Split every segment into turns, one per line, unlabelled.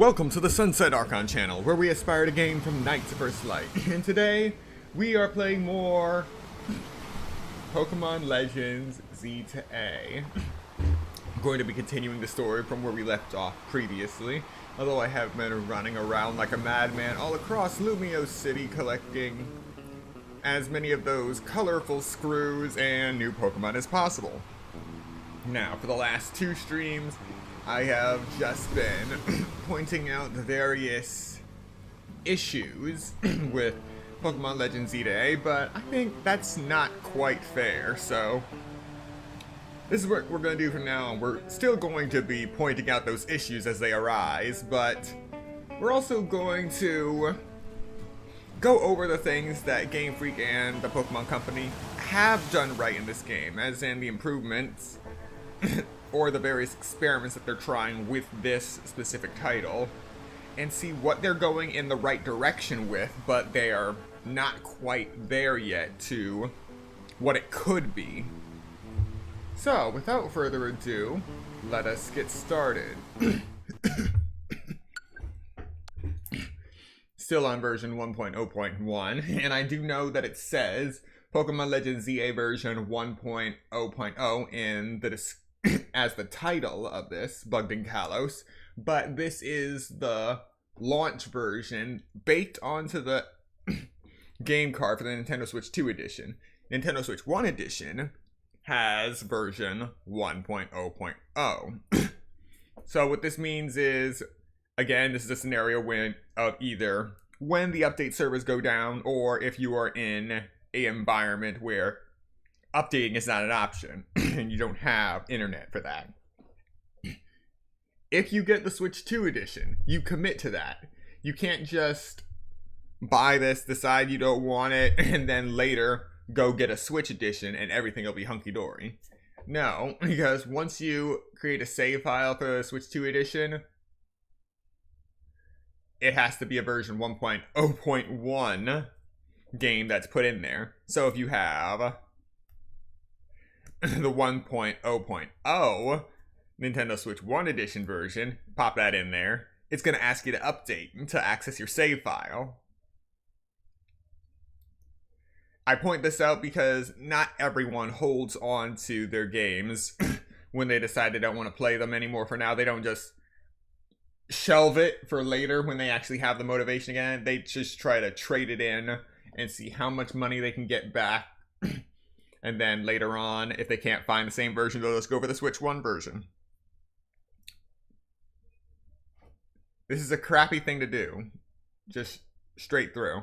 Welcome to the Sunset Archon channel, where we aspire to gain from night to first light. And today, we are playing more Pokémon Legends Z-A. I'm going to be continuing the story from where we left off previously, although I have been running around like a madman all across Lumio City collecting as many of those colorful screws and new Pokemon as possible. Now, for the last two streams, I have just been pointing out the various issues with Pokemon Legends Z-A, but I think that's not quite fair, so this is what we're going to do from now on. We're still going to be pointing out those issues as they arise, but we're also going to go over the things that Game Freak and the Pokemon Company have done right in this game, as in the improvements or the various experiments that they're trying with this specific title, and see what they're going in the right direction with, but they are not quite there yet to what it could be. So, without further ado, let us get started. Still on version 1.0.1, and I do know that it says Pokemon Legends Z-A version 1.0.0 in the as the title of this, Bugged in Kalos, but this is the launch version baked onto the game card for the Nintendo Switch 2 edition. Nintendo Switch 1 edition has version 1.0.0. So what this means is, again, this is a scenario of either when the update servers go down, or if you are in an environment where updating is not an option, and you don't have internet for that. If you get the Switch 2 edition, you commit to that. You can't just buy this, decide you don't want it, and then later go get a Switch edition and everything will be hunky-dory. No, because once you create a save file for the Switch 2 edition, it has to be a version 1.0.1 game that's put in there. So if you have the 1.0.0 Nintendo Switch 1 edition version, pop that in there, it's going to ask you to update to access your save file. I point this out because not everyone holds on to their games when they decide they don't want to play them anymore for now. They don't just shelve it for later when they actually have the motivation again. They just try to trade it in and see how much money they can get back. And then later on, if they can't find the same version, they'll just go for the Switch 1 version. This is a crappy thing to do. Just straight through.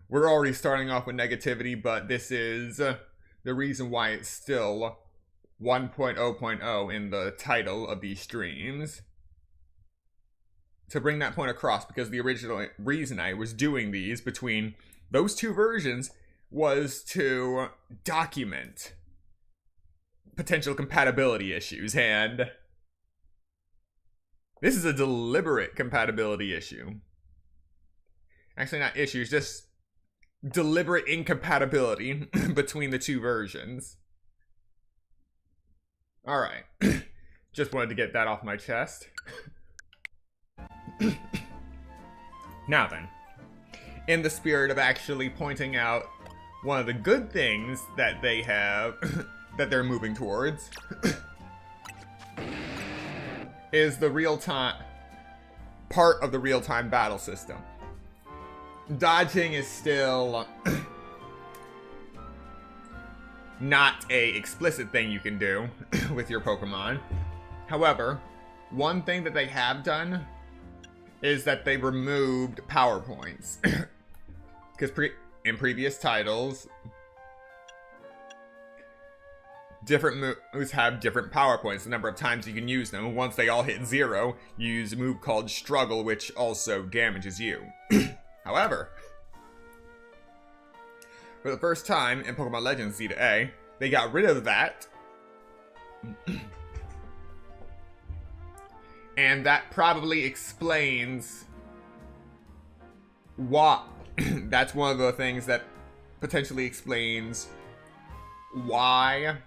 We're already starting off with negativity, but this is the reason why it's still 1.0.0 in the title of these streams. To bring that point across, because the original reason I was doing these between those two versions was to document potential compatibility issues, and this is a deliberate compatibility issue. Actually, not issues, just deliberate incompatibility between the two versions. Alright, just wanted to get that off my chest. Now then, in the spirit of actually pointing out one of the good things that they have, that they're moving towards, is the real-time, part of the real-time battle system. Dodging is still not a explicit thing you can do with your Pokemon. However, one thing that they have done is that they removed power points. Because in previous titles, different moves have different power points, the number of times you can use them. Once they all hit 0, you use a move called Struggle, which also damages you. However, for the first time in Pokemon Legends Z-A, they got rid of that. And that probably explains why. That's one of the things that potentially explains why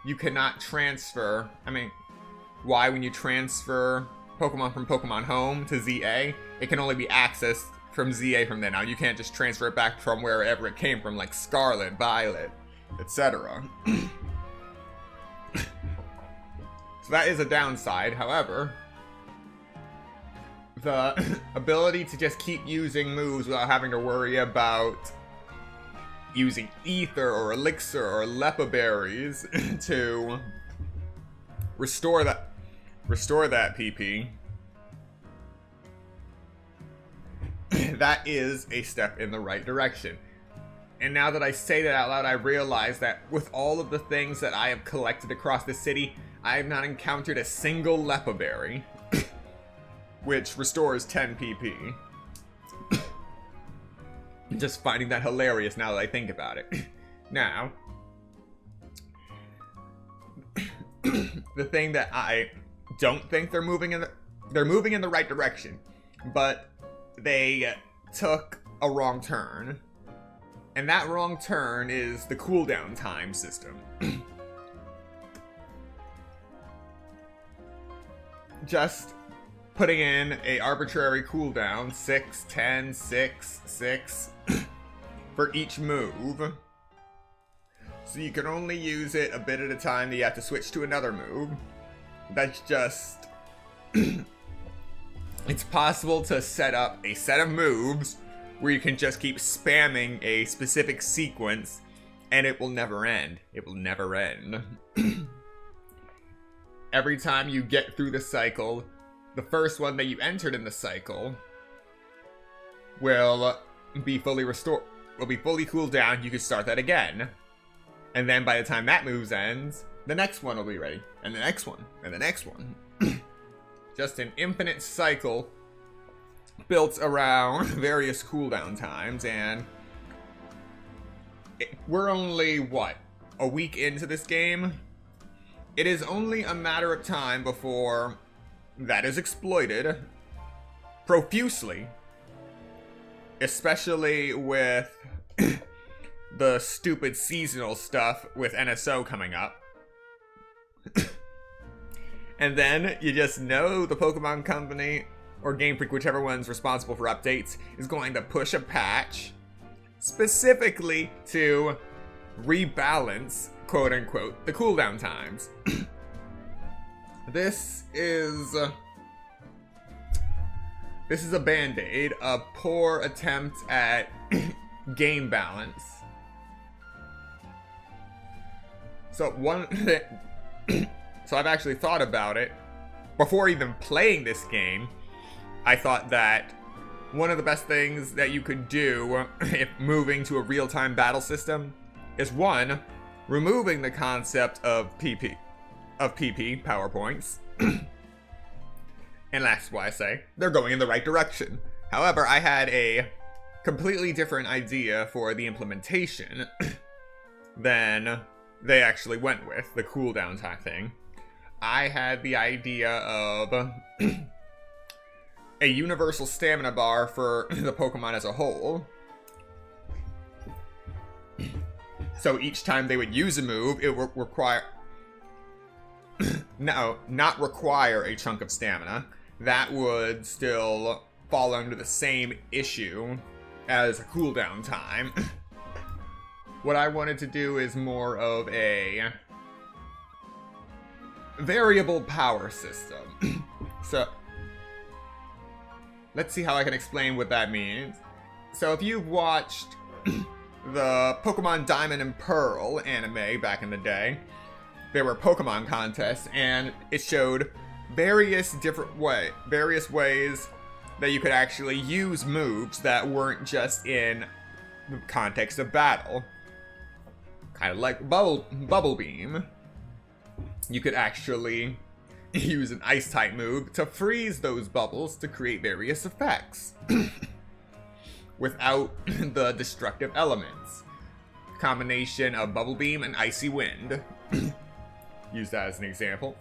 you cannot transfer. I mean, why when you transfer Pokemon from Pokemon Home to Z-A, it can only be accessed from Z-A from then on. You can't just transfer it back from wherever it came from, like Scarlet, Violet, etc. So that is a downside. However, the ability to just keep using moves without having to worry about using Ether or Elixir or Lepa Berries to restore that PP, that is a step in the right direction. And now that I say that out loud, I realize that with all of the things that I have collected across the city, I have not encountered a single Lepa Berry, which restores 10 PP. Just finding that hilarious now that I think about it. Now, the thing that I don't think they're moving in the right direction, but they took a wrong turn. And that wrong turn is the cooldown time system. Just putting in a arbitrary cooldown, 6, 10, 6, 6, for each move. So you can only use it a bit at a time, that you have to switch to another move. That's just... It's possible to set up a set of moves where you can just keep spamming a specific sequence, and it will never end. It will never end. Every time you get through the cycle, the first one that you entered in the cycle will be fully restored, will be fully cooled down. You can start that again. And then by the time that move ends, the next one will be ready. And the next one, and the next one. Just an infinite cycle built around various cooldown times, and we're only, what, a week into this game? It is only a matter of time before that is exploited profusely, especially with the stupid seasonal stuff with NSO coming up. And then you just know the Pokemon Company or Game Freak, whichever one's responsible for updates, is going to push a patch specifically to rebalance, quote unquote, the cooldown times. This is a band-aid, a poor attempt at game balance. So so I've actually thought about it. Before even playing this game, I thought that one of the best things that you could do if moving to a real-time battle system is, one, removing the concept of PP power points. And that's why I say they're going in the right direction. However, I had a completely different idea for the implementation than they actually went with, the cooldown time thing. I had the idea of a universal stamina bar for the Pokemon as a whole. So each time they would use a move, it would require... No, not require a chunk of stamina. That would still fall under the same issue as a cooldown time. What I wanted to do is more of a variable power system. So, let's see how I can explain what that means. So if you've watched the Pokemon Diamond and Pearl anime back in the day, there were Pokemon contests, and it showed various ways that you could actually use moves that weren't just in the context of battle. Kind of like Bubble Beam. You could actually use an Ice-type move to freeze those bubbles to create various effects without the destructive elements. Combination of Bubble Beam and Icy Wind. Use that as an example.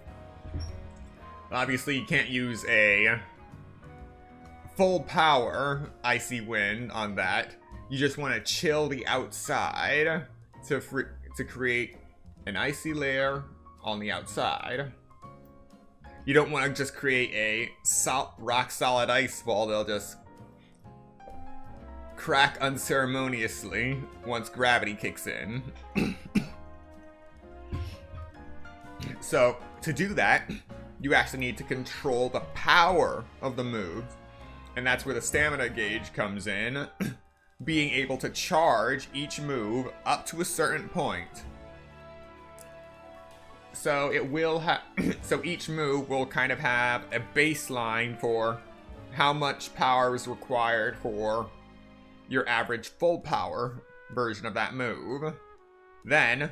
Obviously, you can't use a full power Icy Wind on that. You just want to chill the outside to create an icy layer on the outside. You don't want to just create a rock solid ice ball that'll just crack unceremoniously once gravity kicks in. So, to do that, you actually need to control the power of the move. And that's where the stamina gauge comes in. Being able to charge each move up to a certain point. So it will have, so each move will kind of have a baseline for how much power is required for your average full power version of that move. Then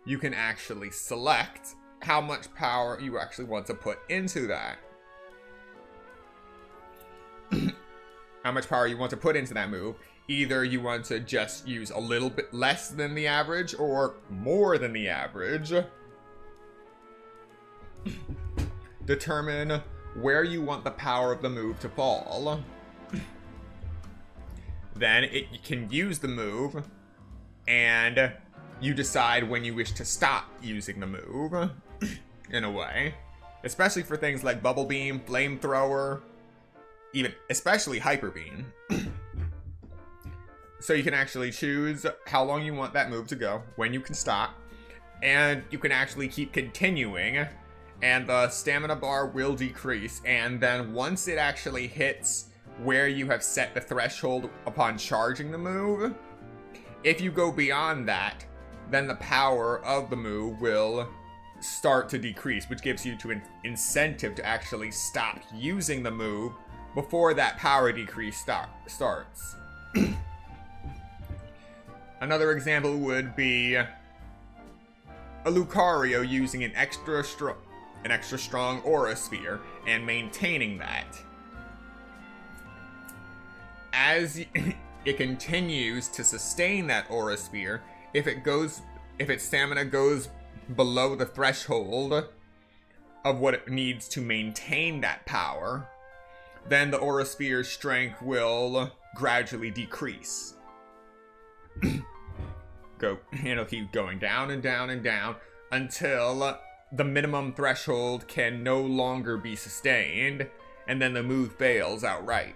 you can actually select how much power you actually want to put into that. How much power you want to put into that move. Either you want to just use a little bit less than the average or more than the average. Determine where you want the power of the move to fall. Then you can use the move, and you decide when you wish to stop using the move, in a way. Especially for things like Bubble Beam, Flamethrower, especially Hyper Beam. So you can actually choose how long you want that move to go, when you can stop, and you can actually keep continuing, and the stamina bar will decrease, and then once it actually hits where you have set the threshold upon charging the move, if you go beyond that, then the power of the move will start to decrease, which gives you an incentive to actually stop using the move before that power decrease starts. Another example would be a Lucario using an extra strong Aura Sphere and maintaining that. As it continues to sustain that Aura Sphere, if its stamina goes below the threshold of what it needs to maintain that power, then the Aura Sphere's strength will gradually decrease. It'll keep going down and down and down until the minimum threshold can no longer be sustained, and then the move fails outright.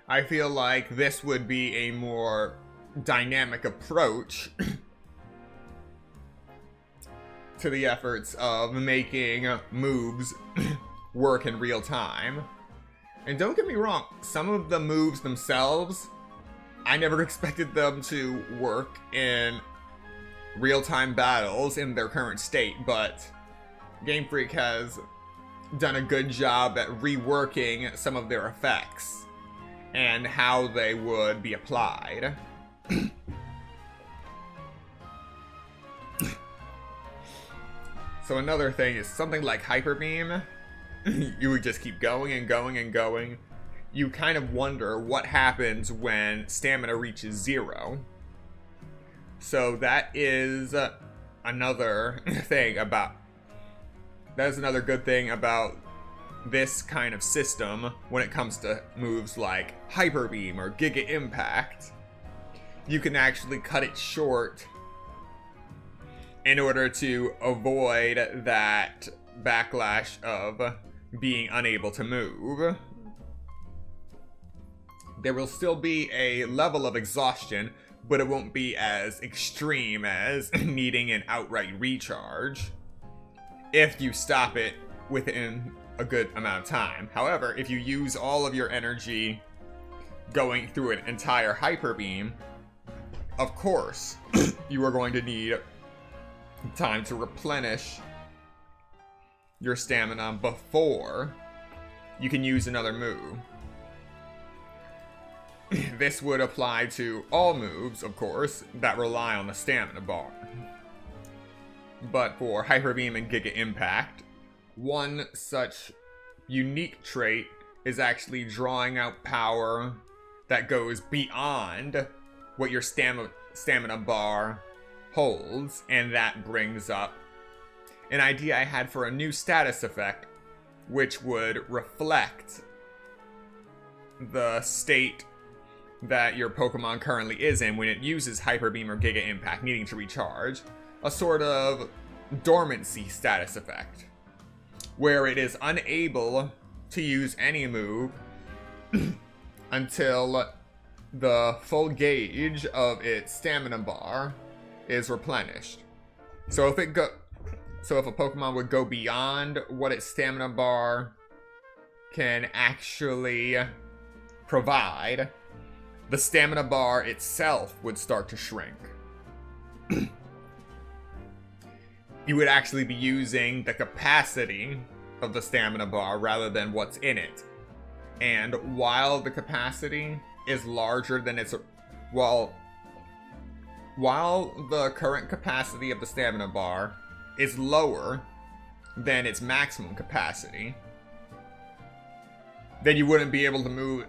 I feel like this would be a more dynamic approach to the efforts of making moves work in real time. And don't get me wrong, some of the moves themselves, I never expected them to work in real-time battles in their current state, but Game Freak has done a good job at reworking some of their effects and how they would be applied. So another thing is something like Hyper Beam. You would just keep going and going and going. You kind of wonder what happens when stamina reaches 0. So that is another thing about... That is another good thing about this kind of system when it comes to moves like Hyper Beam or Giga Impact. You can actually cut it short in order to avoid that backlash of being unable to move. There will still be a level of exhaustion, but it won't be as extreme as needing an outright recharge if you stop it within a good amount of time. However, if you use all of your energy going through an entire Hyper Beam, of course, you are going to need time to replenish your stamina before you can use another move. This would apply to all moves, of course, that rely on the stamina bar. But for Hyper Beam and Giga Impact, one such unique trait is actually drawing out power that goes beyond what your stamina bar holds, and that brings up an idea I had for a new status effect, which would reflect the state that your Pokemon currently is in when it uses Hyper Beam or Giga Impact, needing to recharge. A sort of dormancy status effect, where it is unable to use any move until the full gauge of its stamina bar is replenished. So if a Pokemon would go beyond what its stamina bar can actually provide, the stamina bar itself would start to shrink. You would actually be using the capacity of the stamina bar rather than what's in it. And while the capacity is larger than its... While the current capacity of the stamina bar is lower than its maximum capacity, then you wouldn't be able to move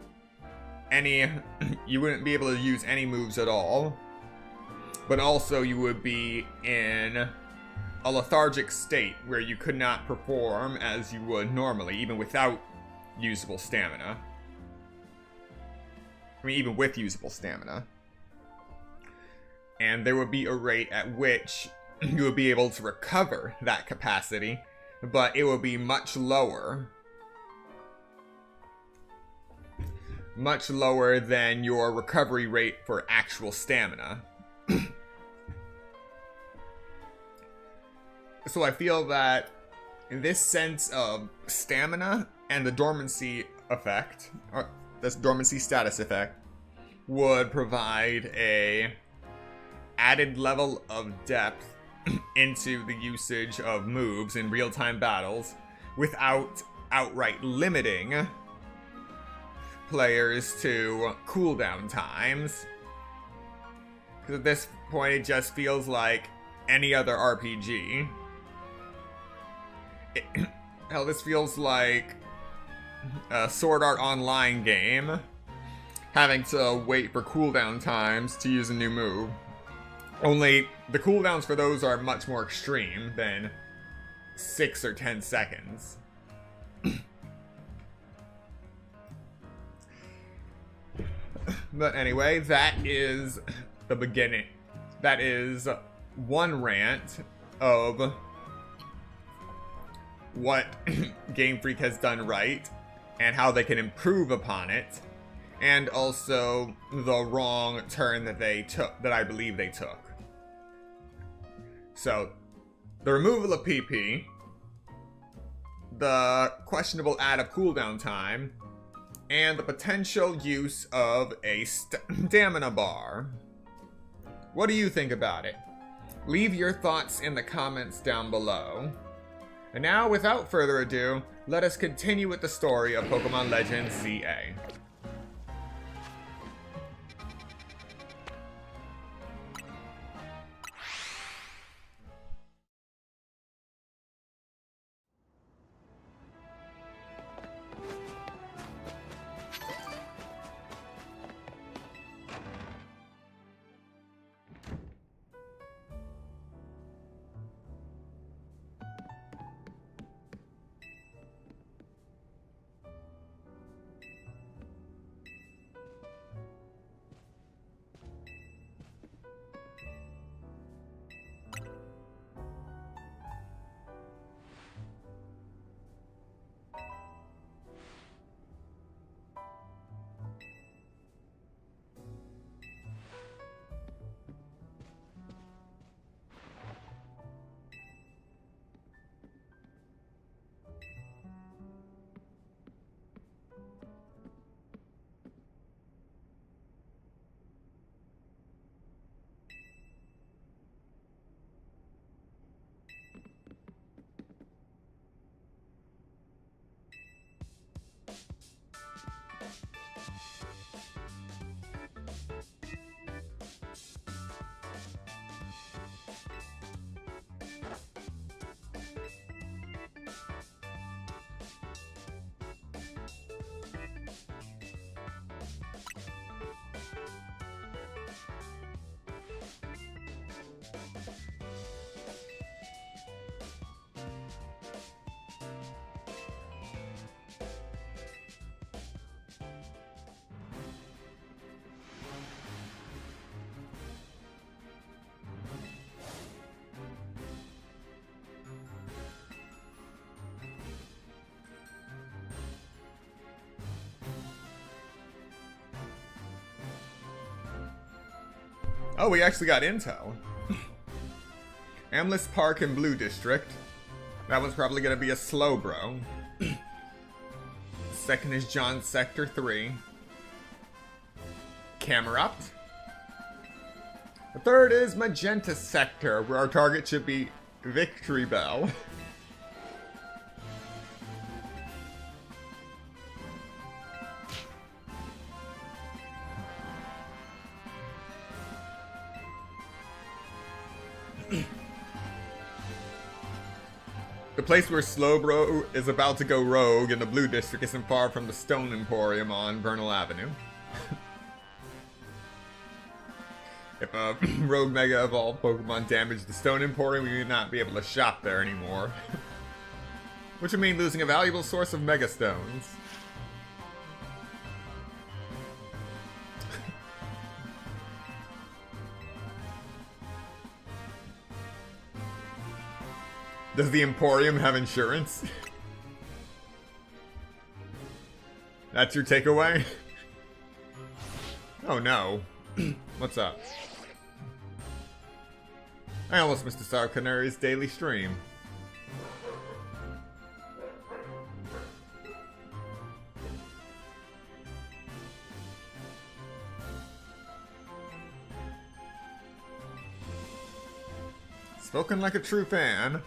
any... You wouldn't be able to use any moves at all. But also you would be in a lethargic state where you could not perform as you would normally, even without usable stamina. I mean, even with usable stamina. And there would be a rate at which you would be able to recover that capacity, but it would be much lower. Much lower than your recovery rate for actual stamina. So I feel that this sense of stamina and the dormancy effect, or this dormancy status effect, would provide a added level of depth into the usage of moves in real-time battles without outright limiting players to cooldown times. Because at this point it just feels like any other RPG. Hell, this feels like a Sword Art Online game, having to wait for cooldown times to use a new move. Only the cooldowns for those are much more extreme than 6 or 10 seconds. But anyway, that is the beginning. That is one rant of what Game Freak has done right and how they can improve upon it, and also the wrong turn that they took, that I believe they took. So, the removal of PP, the questionable add of cooldown time, and the potential use of a stamina bar. What do you think about it? Leave your thoughts in the comments down below. And now, without further ado, let us continue with the story of Pokémon Legends Z-A. Oh, we actually got intel. Amless Park in Blue District. That one's probably gonna be a slow bro. Second is John Sector 3. Camerupt. The third is Magenta Sector, where our target should be Victory Bell. The place where Slowbro is about to go rogue in the Blue District isn't far from the Stone Emporium on Vernal Avenue. If a rogue Mega Evolved Pokemon damaged the Stone Emporium, we would not be able to shop there anymore. Which would mean losing a valuable source of Mega Stones. Does the Emporium have insurance? That's your takeaway? Oh no. What's up? I almost missed the Star Canary's daily stream. Spoken like a true fan.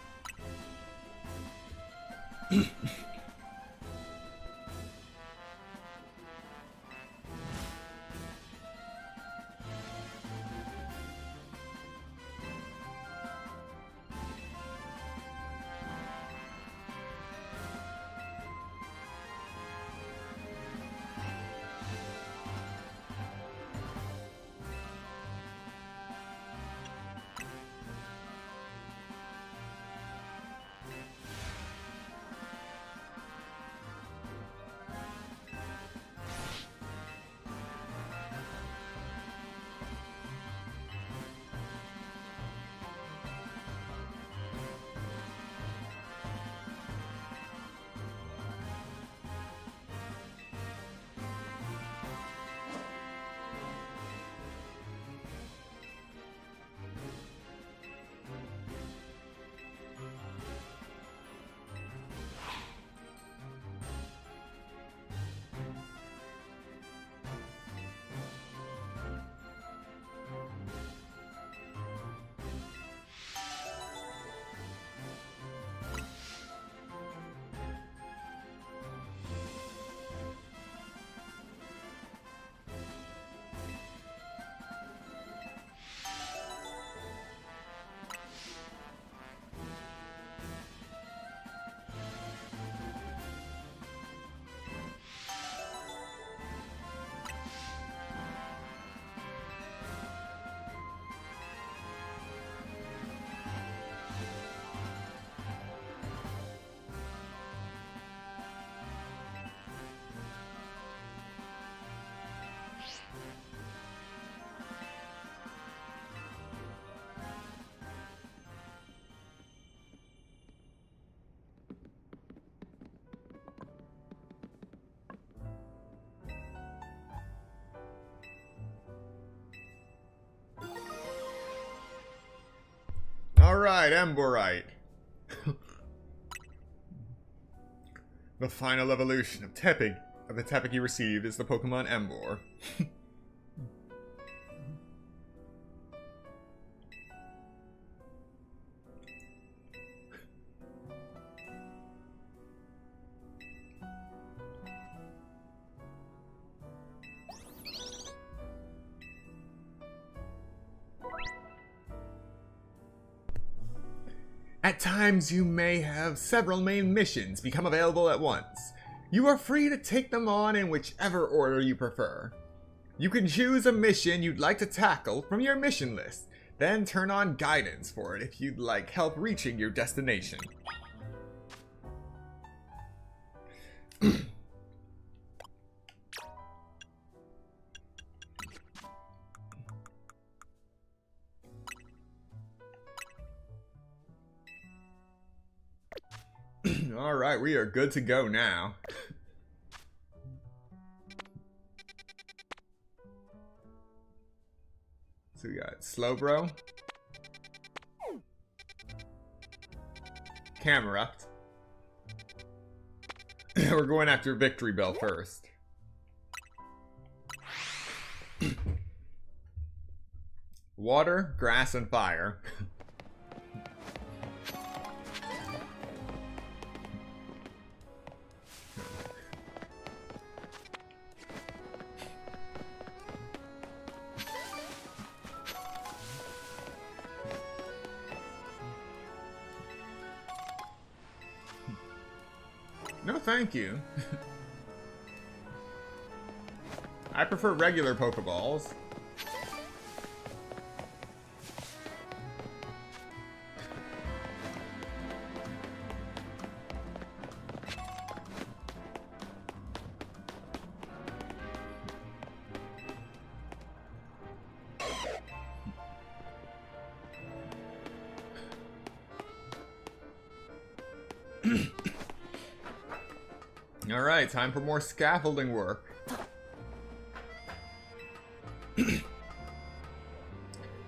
Alright, Amborite. The final evolution of the Tepig you received is the Pokemon Embor. At times, you may have several main missions become available at once. You are free to take them on in whichever order you prefer. You can choose a mission you'd like to tackle from your mission list, then turn on guidance for it if you'd like help reaching your destination. Alright, we are good to go now. So we got Slowbro, Camerupt. We're going after Victory Bell first. Water, grass, and fire. No, thank you. I prefer regular Pokeballs. Alright, time for more scaffolding work. And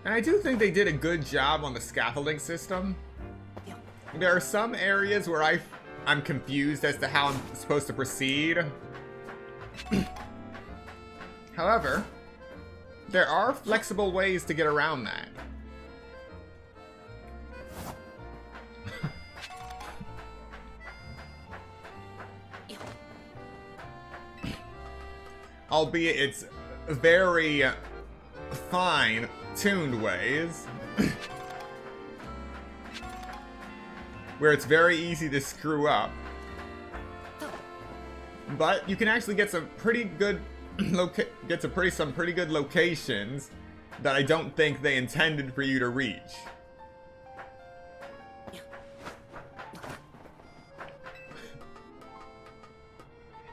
I do think they did a good job on the scaffolding system. There are some areas where I'm confused as to how I'm supposed to proceed. However, there are flexible ways to get around that. Albeit it's very fine-tuned ways. Where it's very easy to screw up. But you can actually get some pretty good some pretty good locations that I don't think they intended for you to reach.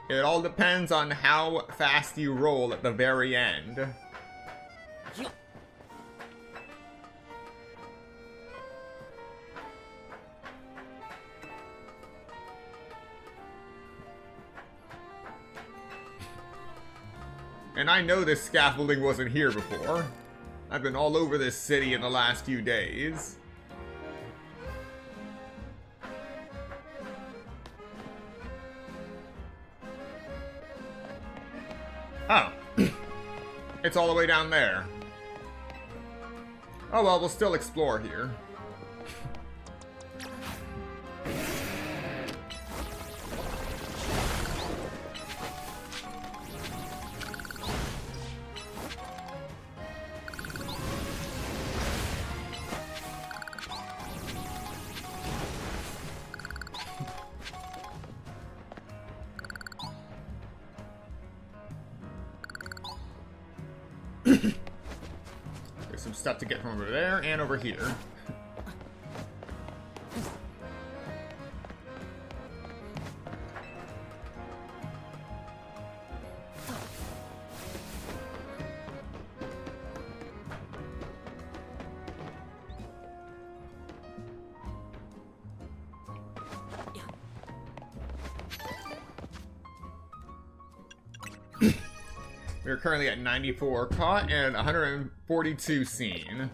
It all depends on how fast you roll at the very end. And I know this scaffolding wasn't here before. I've been all over this city in the last few days. Oh. It's all the way down there. Oh well, we'll still explore here. There's some stuff to get from over there and over here. We're currently at 94 caught and 142 seen.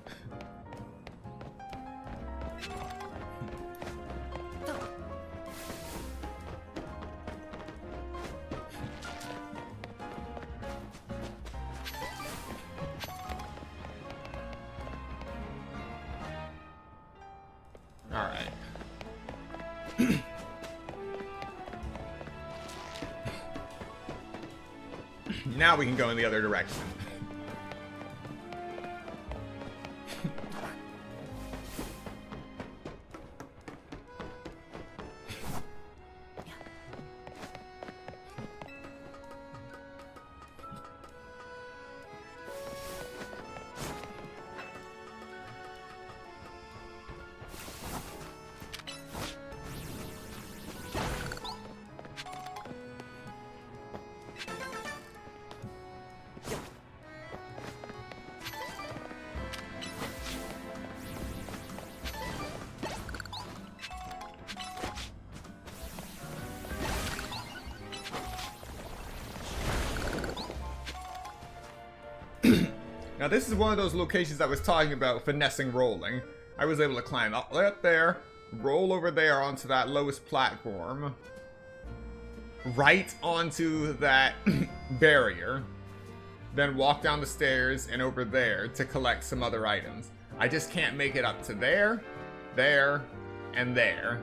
All right. Now we can go in the other direction. Now this is one of those locations I was talking about finessing rolling. I was able to climb up right there, roll over there onto that lowest platform, right onto that barrier, then walk down the stairs and over there to collect some other items. I just can't make it up to there, there, and there.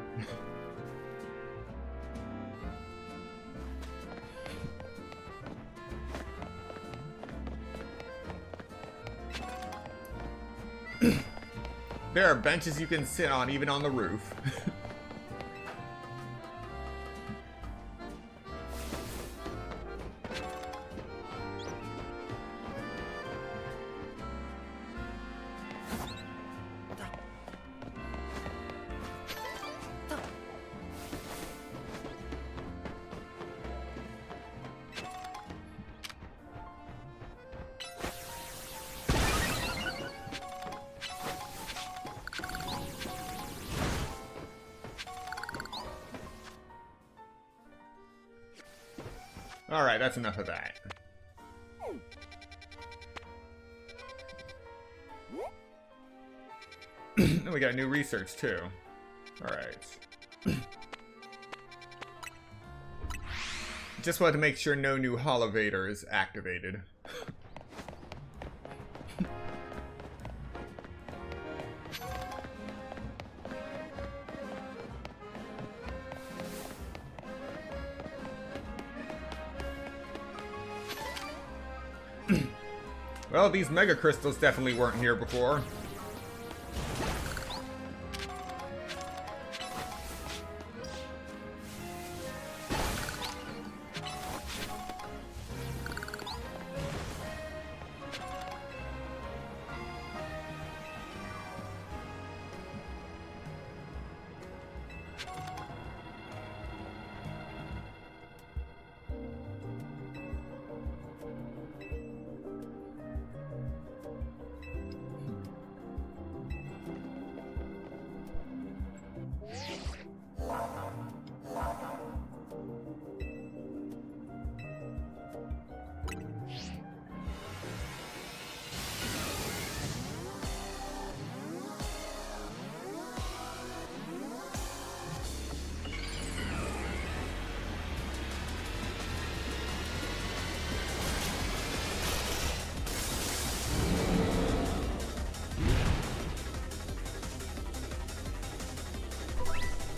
There are benches you can sit on, even on the roof. Alright, that's enough of that. Then we got new research too. Alright. Just wanted to make sure no new Holovator is activated. Well, these Mega Crystals definitely weren't here before.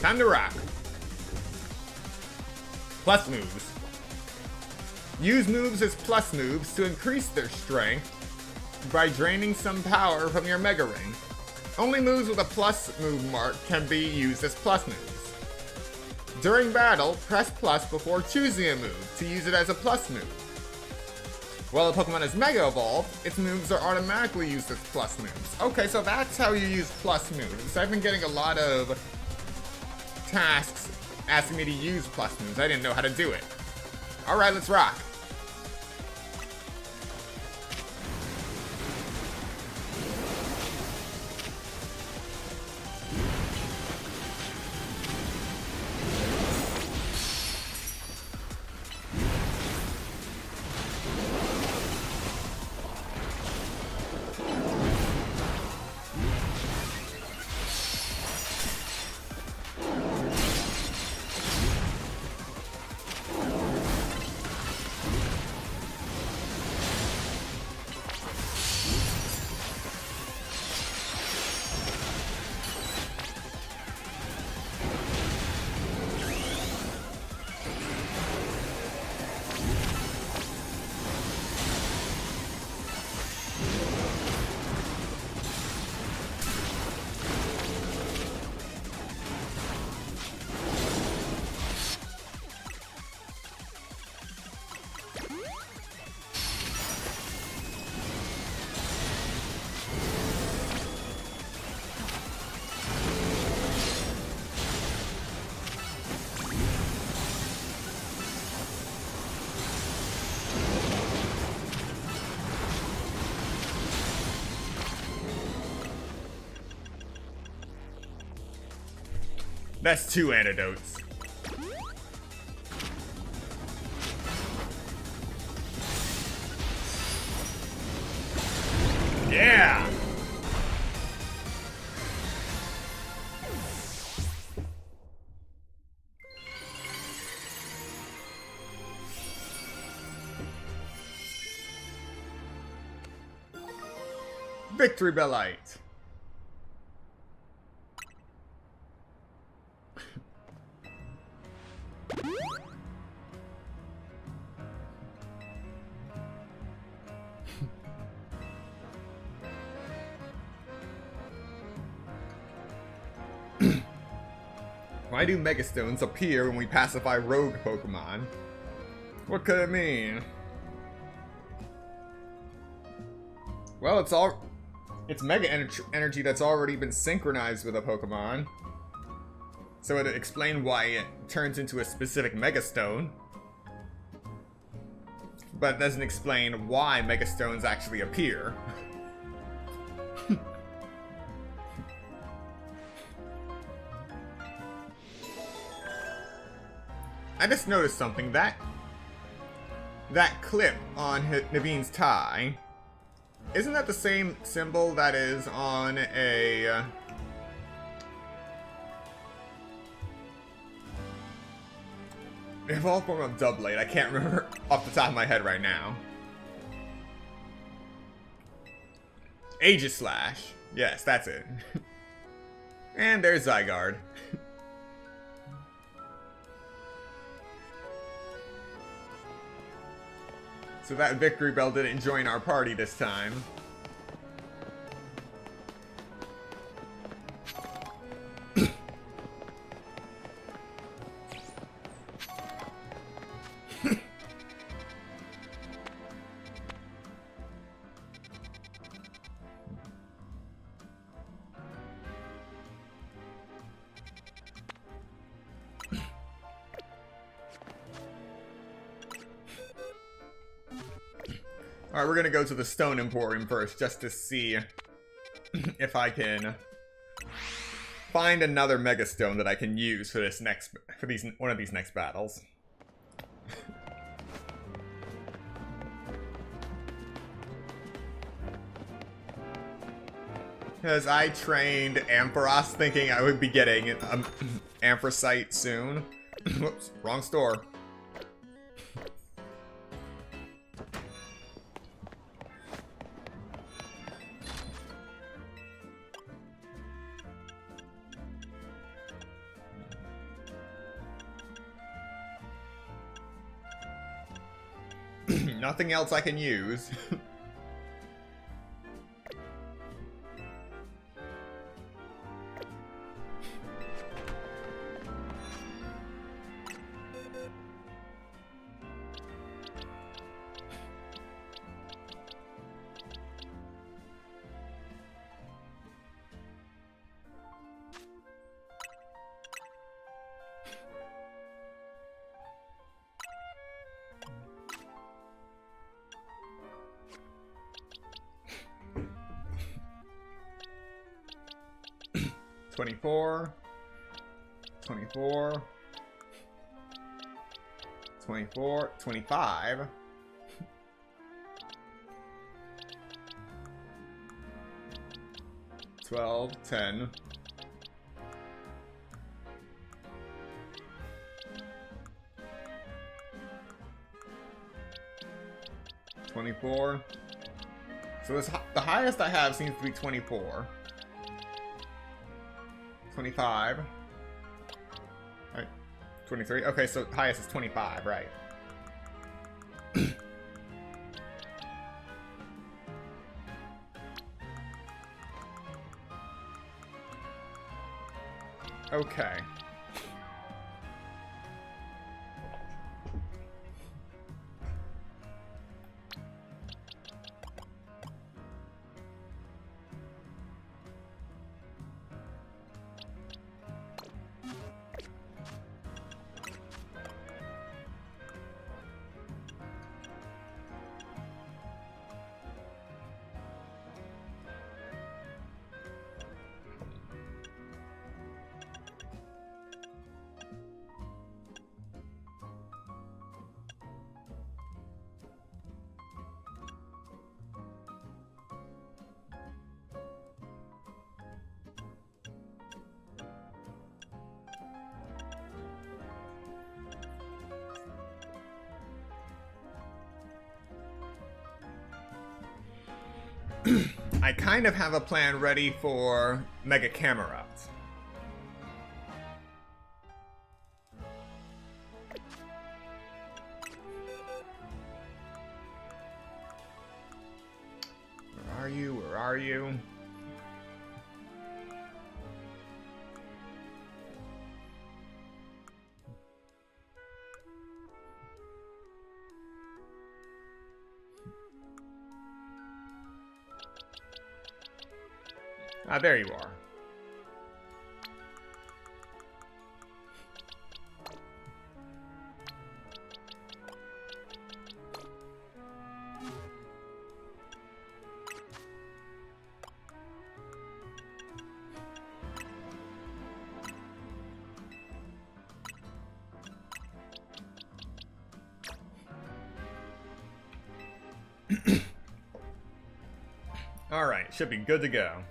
Time to rock. Plus moves. Use moves as plus moves to increase their strength by draining some power from your Mega Ring. Only moves with a plus move mark can be used as plus moves. During battle, press plus before choosing a move to use it as a plus move. While a Pokemon is Mega Evolved, its moves are automatically used as plus moves. Okay, so that's how you use plus moves. I've been getting a lot of tasks asking me to use plus moves. I didn't know how to do it. Alright, let's rock. That's 2 antidotes. Victory Bellite. Why do Megastones appear when we pacify rogue Pokemon? What could it mean? Well, it's Mega Energy that's already been synchronized with a Pokemon. So it explained why it turns into a specific Megastone. But it doesn't explain why Megastones actually appear. I just noticed something. That clip on Naveen's tie, isn't that the same symbol that is on a evolved form of Doublade? I can't remember off the top of my head right now. Aegislash. Yes, that's it. And there's Zygarde. So that Victory Bell didn't join our party this time. Alright, we're gonna go to the Stone Emporium first, just to see if I can find another Megastone that I can use for this one of these next battles. Because I trained Ampharos thinking I would be getting Anthracite soon. Whoops, wrong store. Nothing else I can use. $24, $24, $24, $25. $12, $10. $24. So the highest I have seems to be 24. 25. Right. 23. Okay, so highest is 25, right. Okay. I kind of have a plan ready for Mega Camerupt. Where are you? Where are you? Ah, there you are. Alright, should be good to go.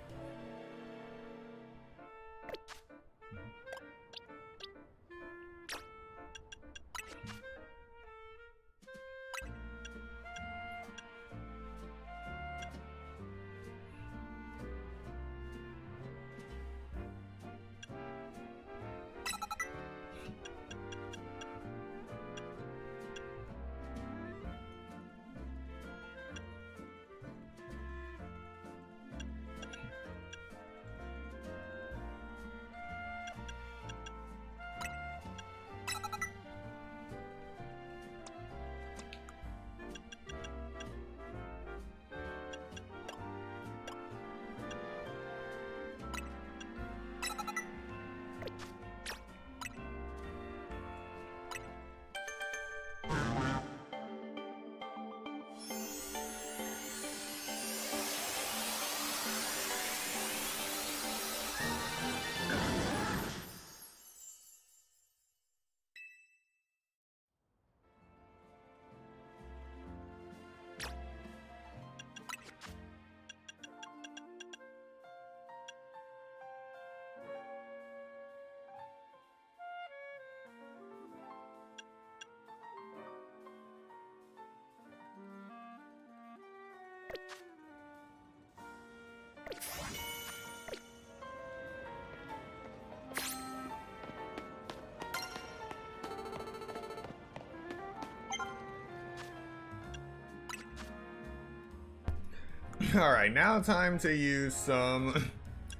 Alright, now time to use some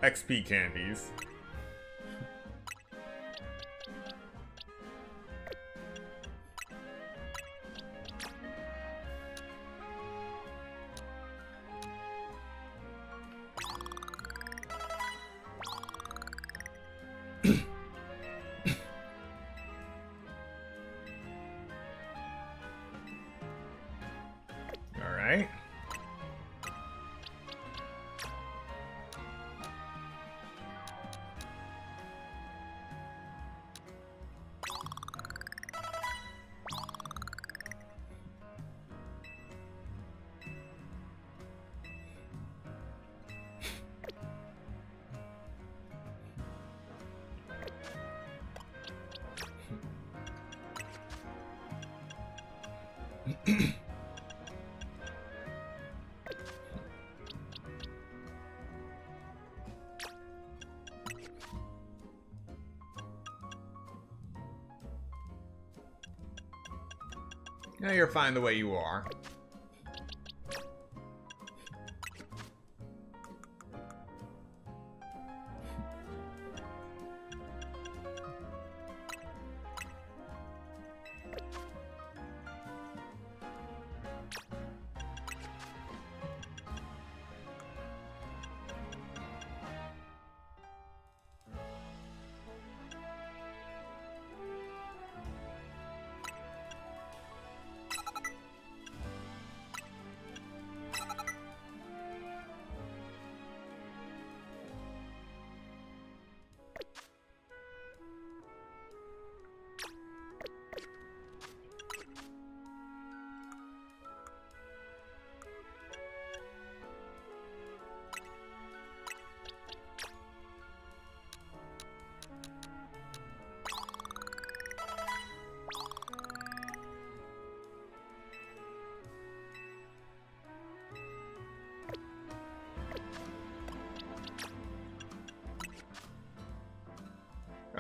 XP candies. Alright. Now you're fine the way you are.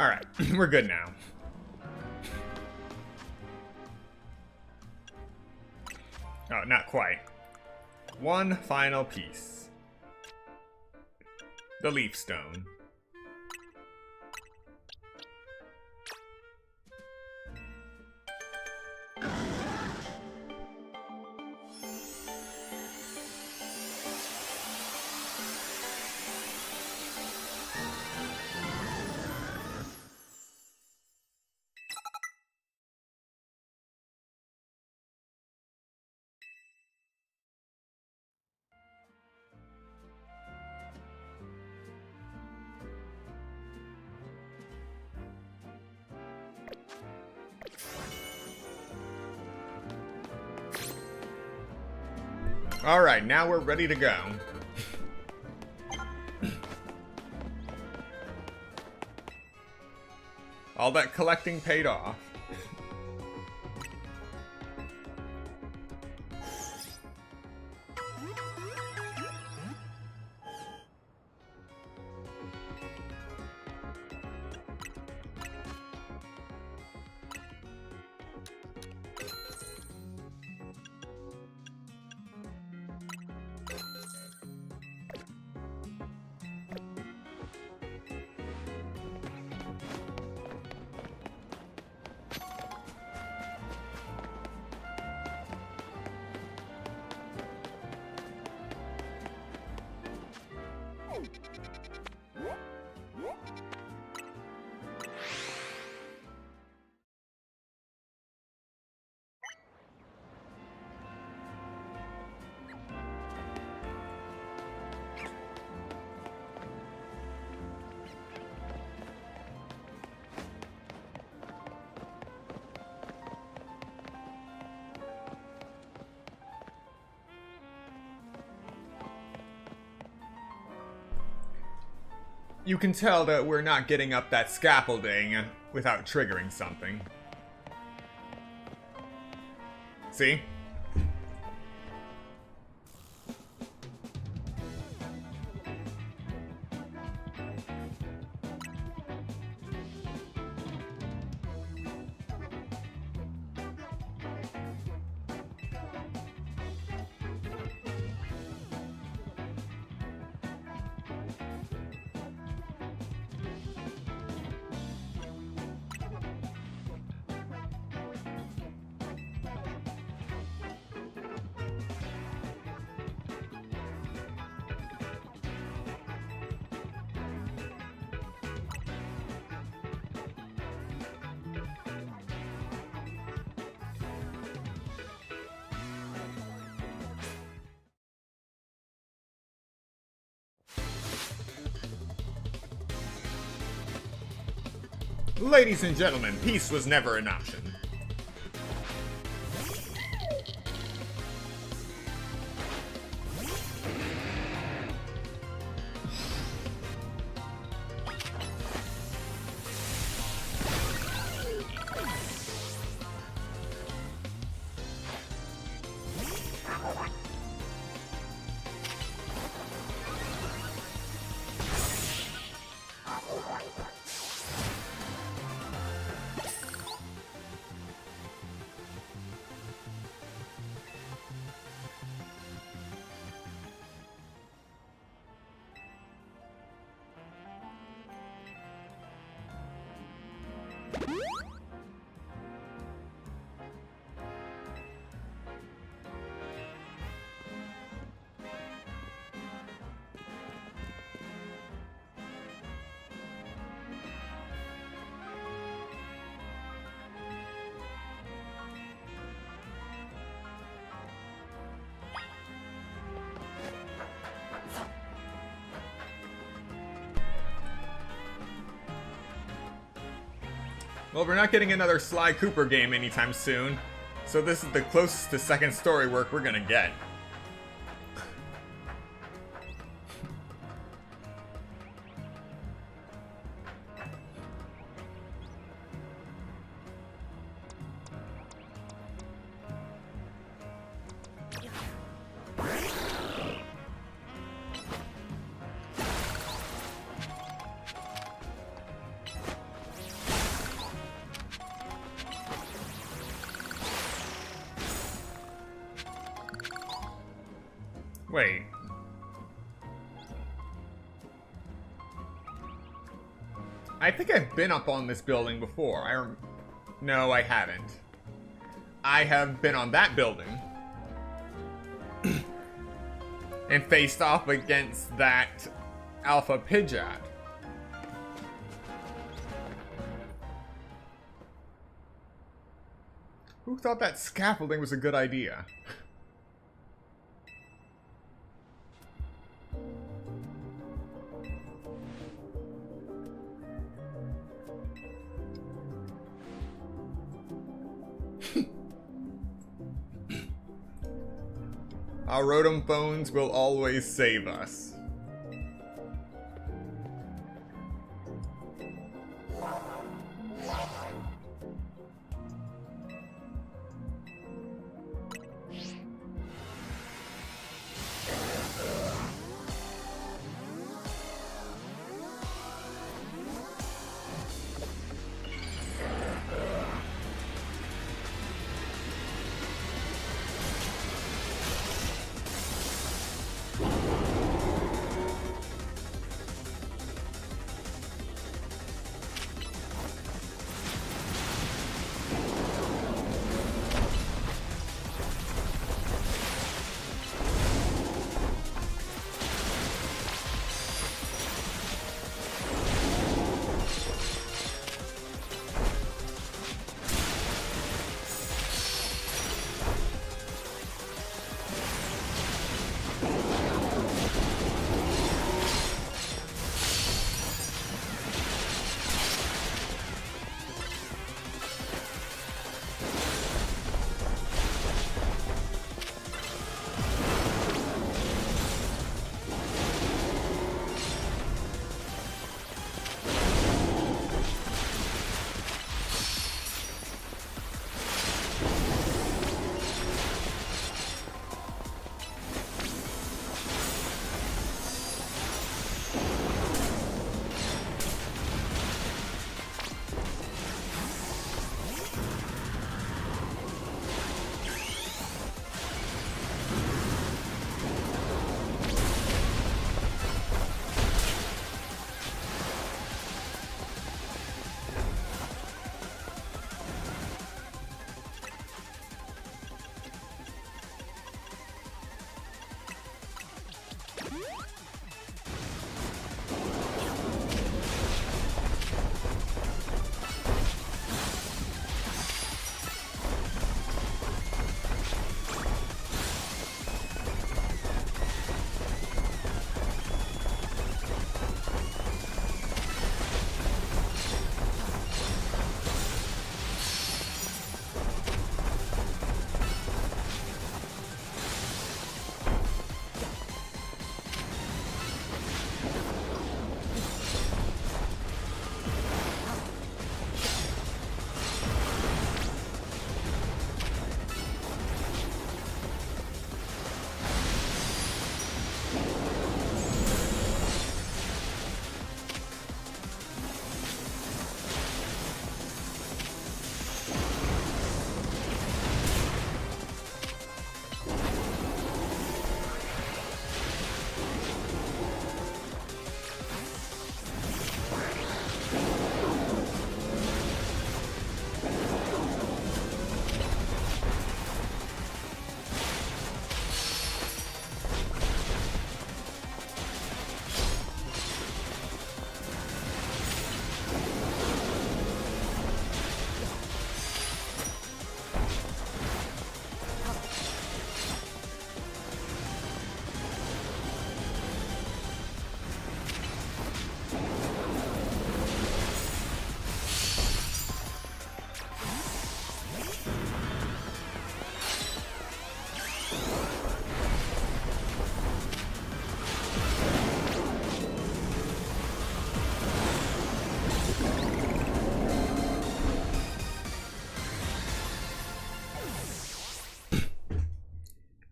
Alright, we're good now. Oh, not quite. One final piece. The leaf stone. Alright, now we're ready to go. All that collecting paid off. You can tell that we're not getting up that scaffolding without triggering something. See? Ladies and gentlemen, peace was never an option. Well, we're not getting another Sly Cooper game anytime soon, so this is the closest to second story work we're gonna get. Wait. I think I've been up on this building before. No, I haven't. I have been on that building. And faced off against that Alpha Pidgeot. Who thought that scaffolding was a good idea? Our Rotom phones will always save us.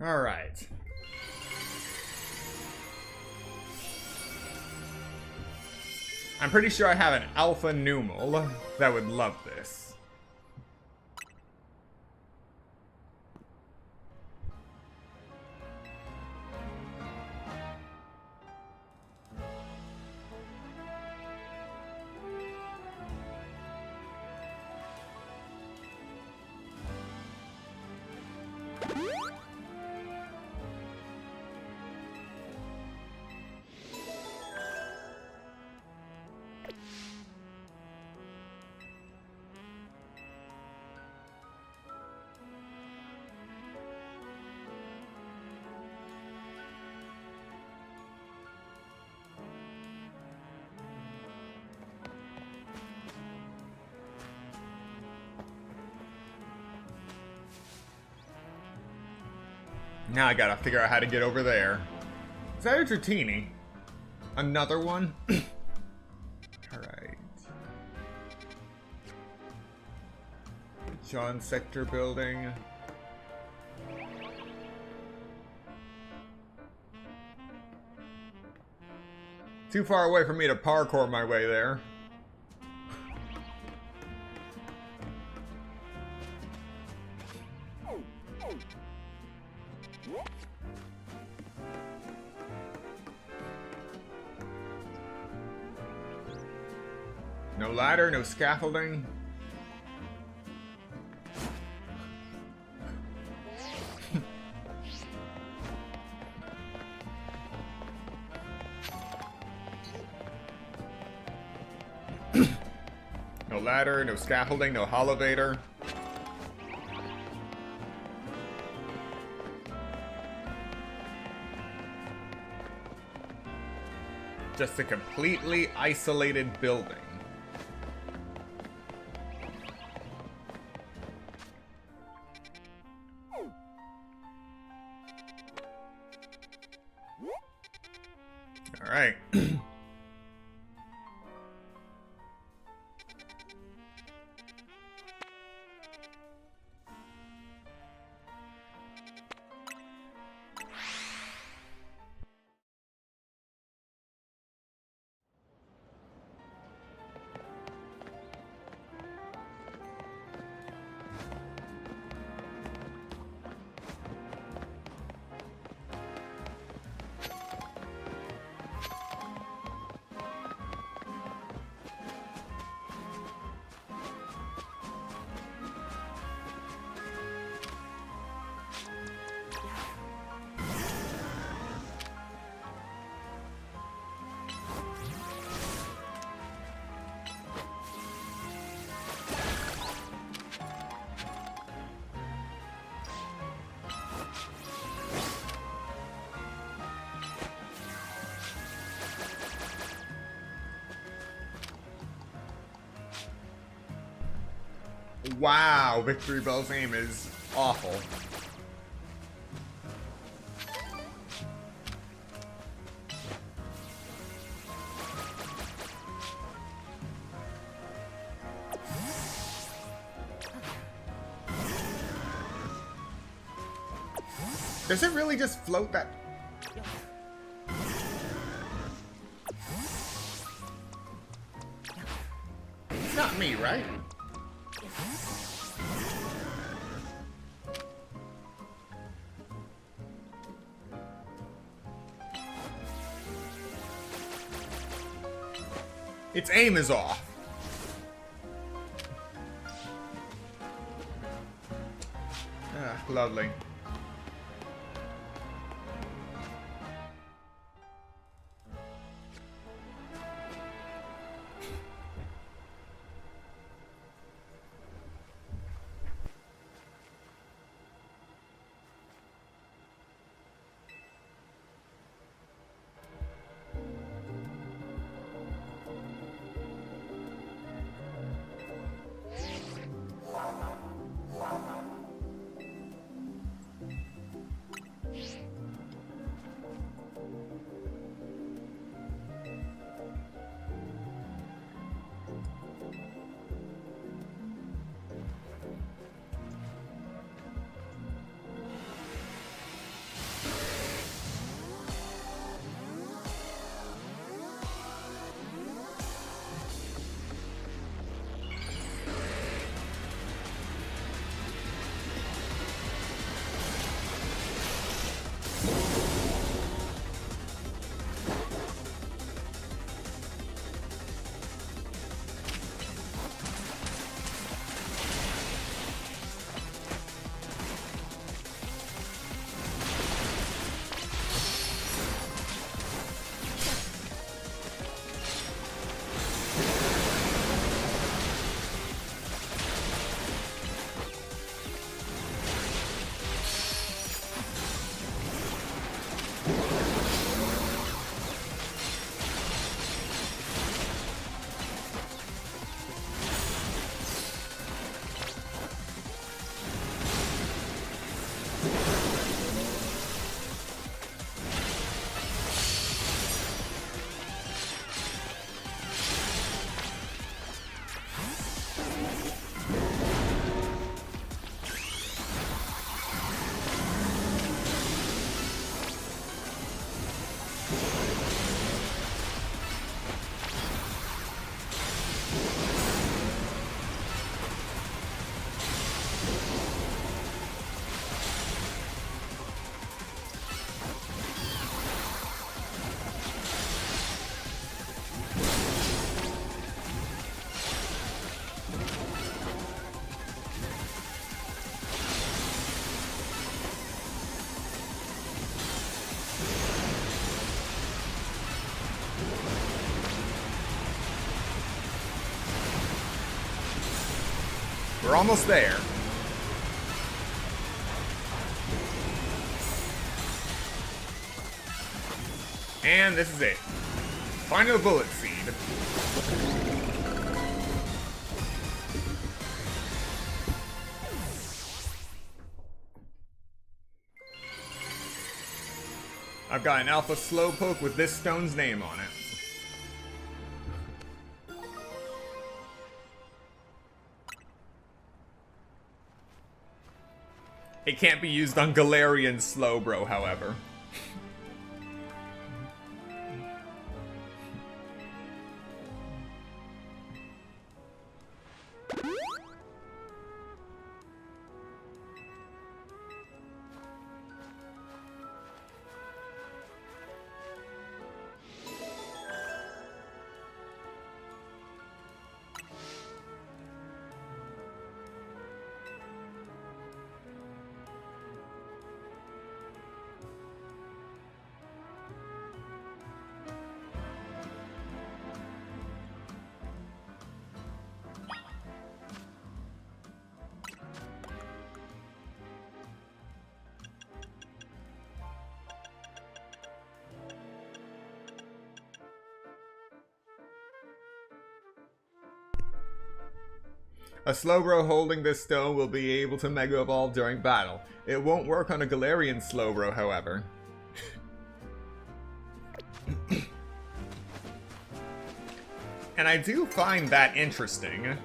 Alright. I'm pretty sure I have an alpha numal that would love this. Now I gotta figure out how to get over there. Is that a Dratini? Another one? Alright. John Sector building. Too far away for me to parkour my way there. No ladder, no scaffolding. No ladder, no scaffolding, no elevator. Just a completely isolated building. All right. Wow, Victory Bell's aim is awful. Does it really just float that? It's not me, right? Its aim is off. Ah, lovely. We're almost there. And this is it. Final bullet seed. I've got an alpha slowpoke with this stone's name on it. It can't be used on Galarian Slowbro, however. A Slowbro holding this stone will be able to Mega Evolve during battle. It won't work on a Galarian Slowbro, however. And I do find that interesting.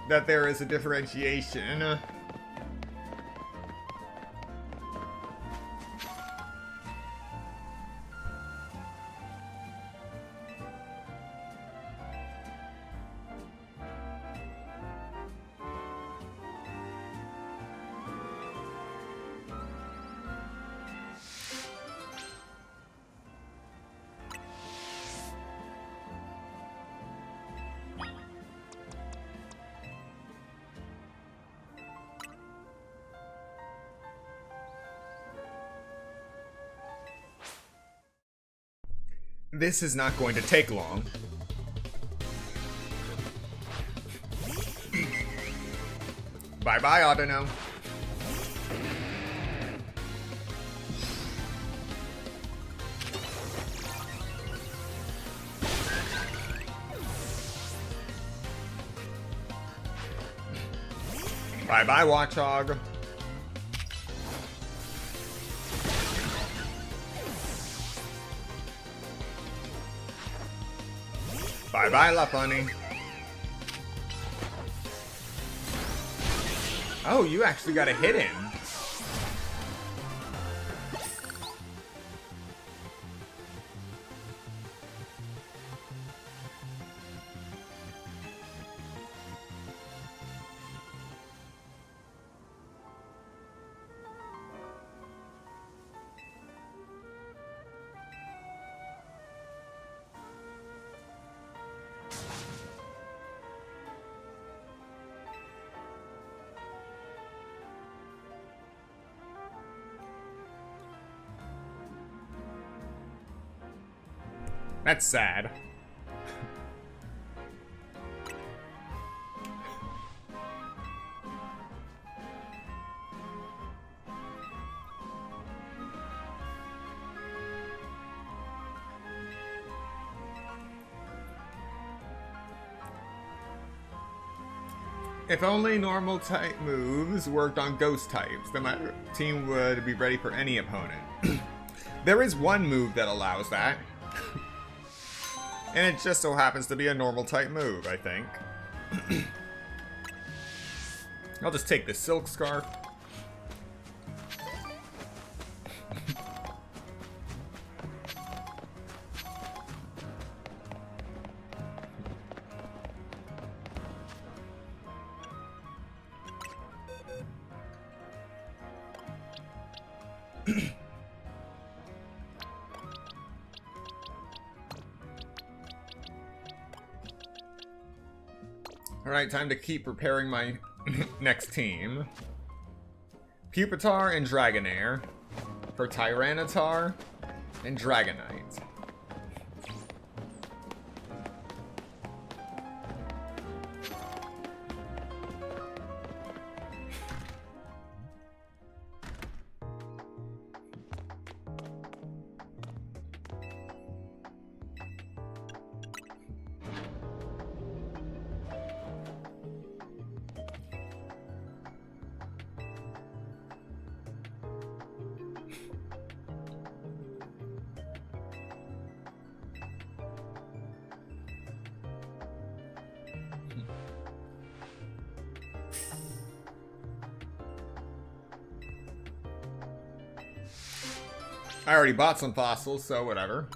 That there is a differentiation. This is not going to take long. Bye-bye, Audino. Bye-bye, Watchog. Bye-bye, Lopunny. Oh, you actually got a hit in. That's sad. If only normal type moves worked on ghost types, then my team would be ready for any opponent. There is one move that allows that. And it just so happens to be a normal type move, I think. I'll just take this silk scarf. Alright, time to keep preparing my next team. Pupitar and Dragonair for Tyranitar and Dragonite. I already bought some fossils, so whatever.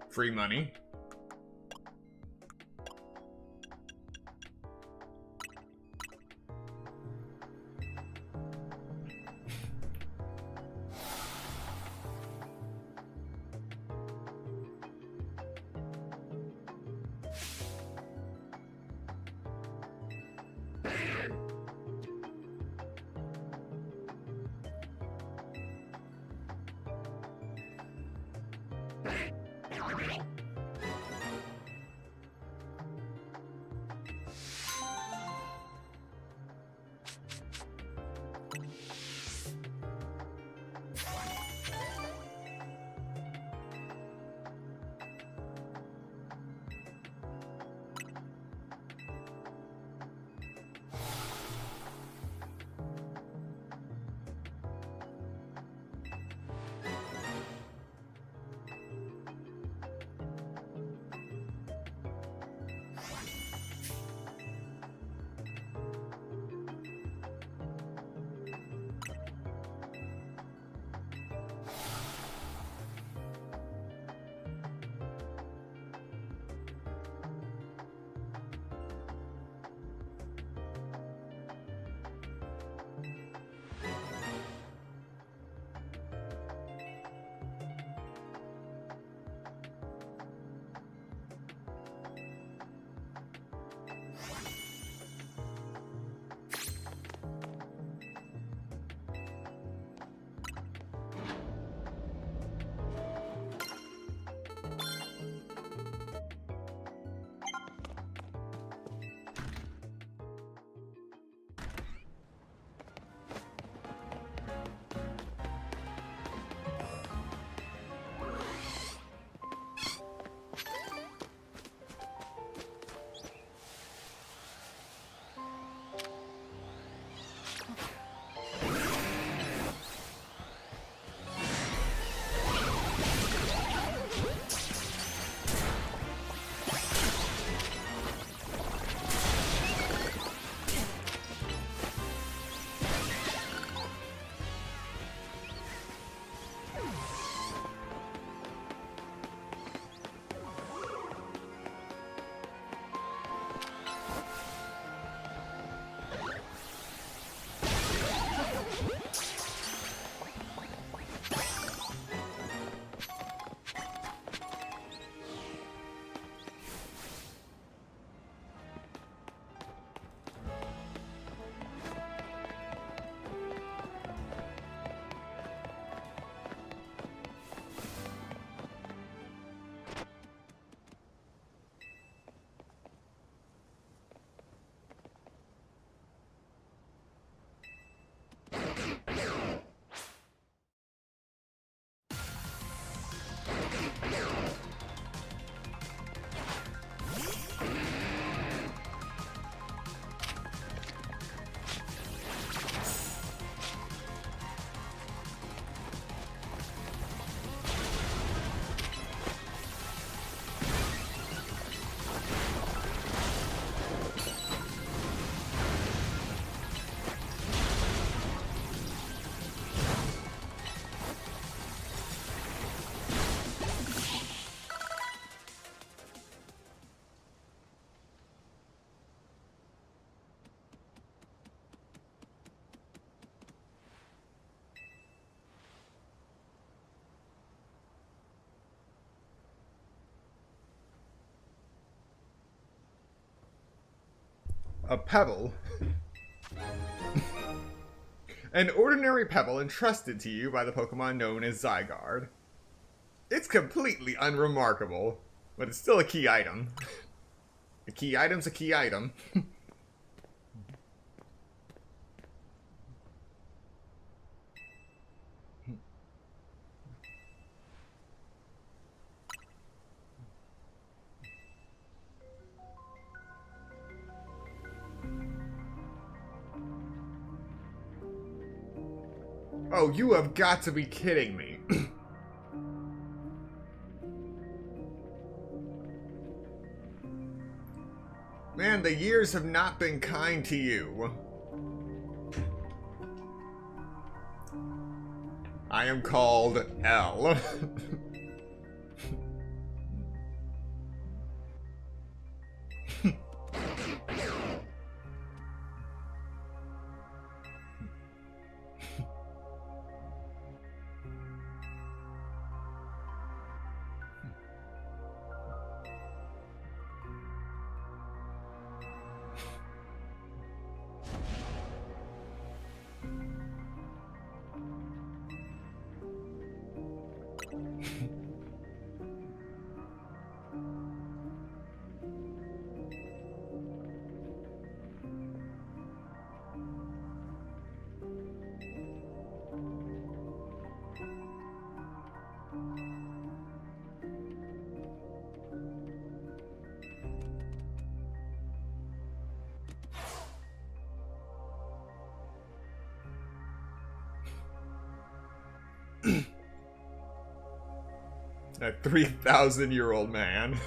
Free money. A pebble. An ordinary pebble entrusted to you by the Pokemon known as Zygarde. It's completely unremarkable, but it's still a key item. A key item's a key item. Oh, you have got to be kidding me. Man, the years have not been kind to you. I am called L. A 3,000-year-old man.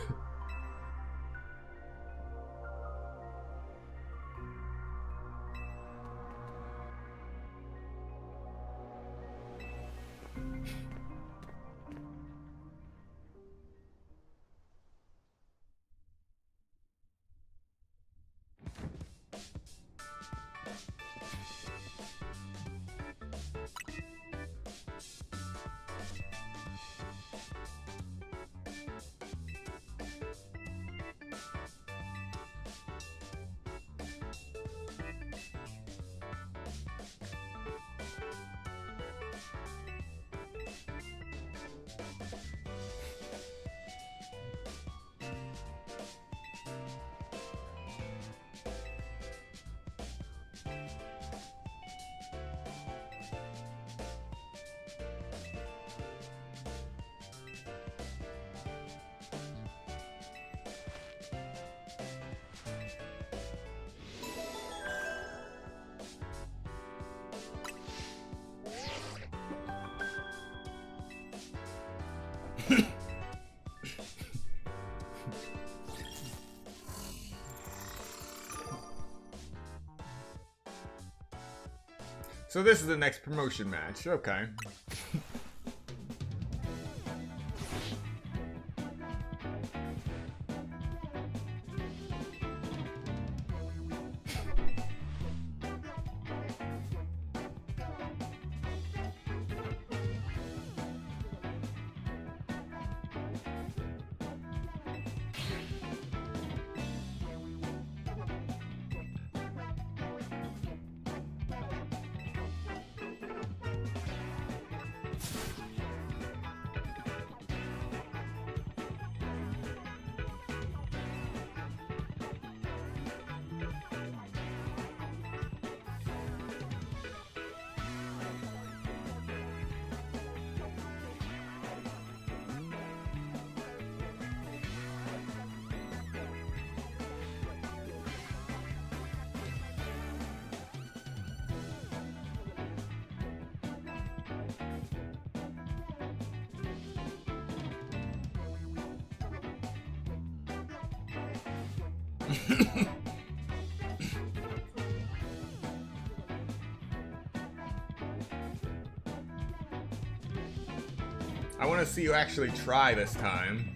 So this is the next promotion match. Okay. I want to see you actually try this time.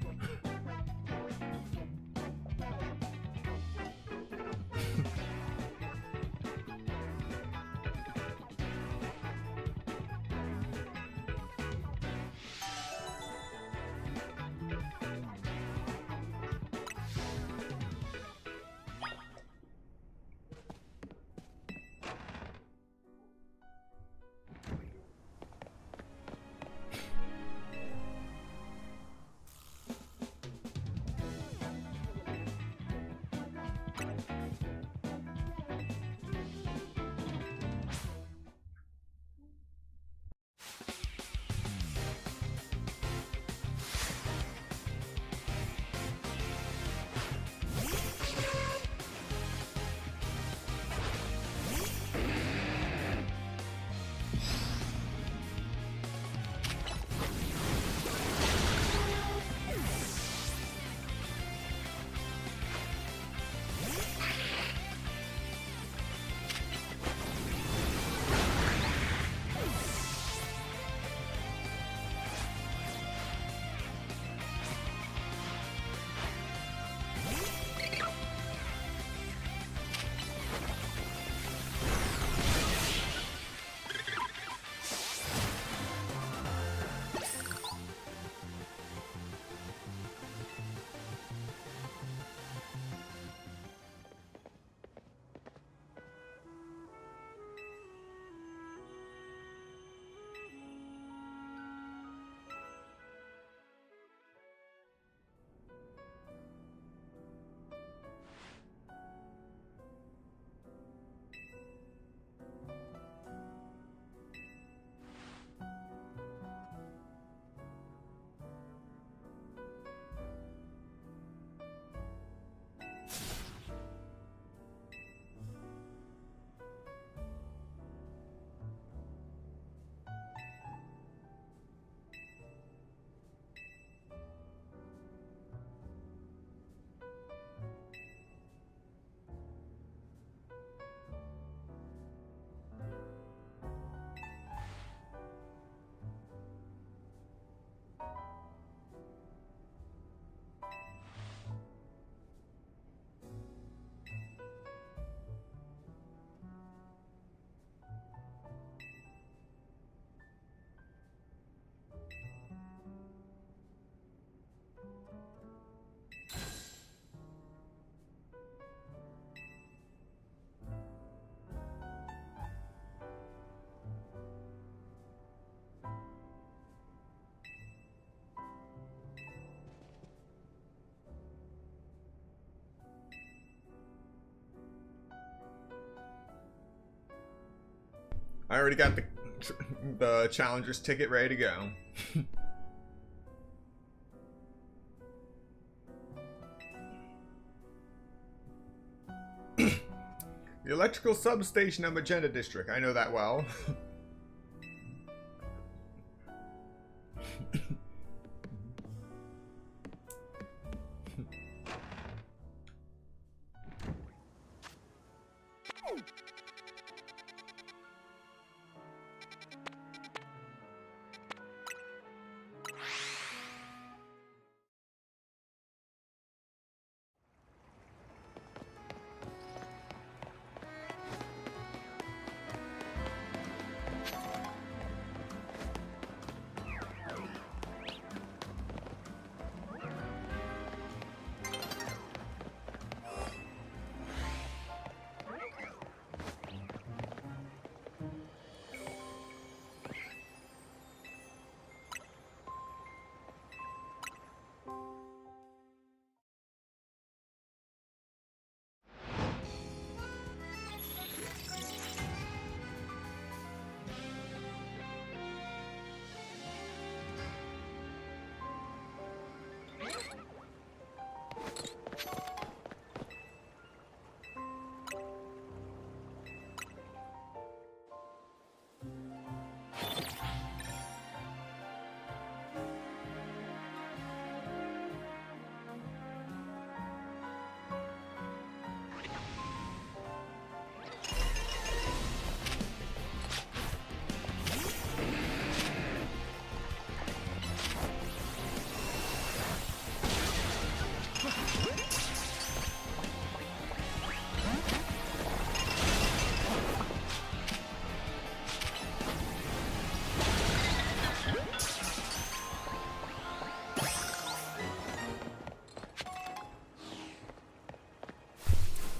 I already got the challenger's ticket ready to go. The electrical substation of Magenta District. I know that well.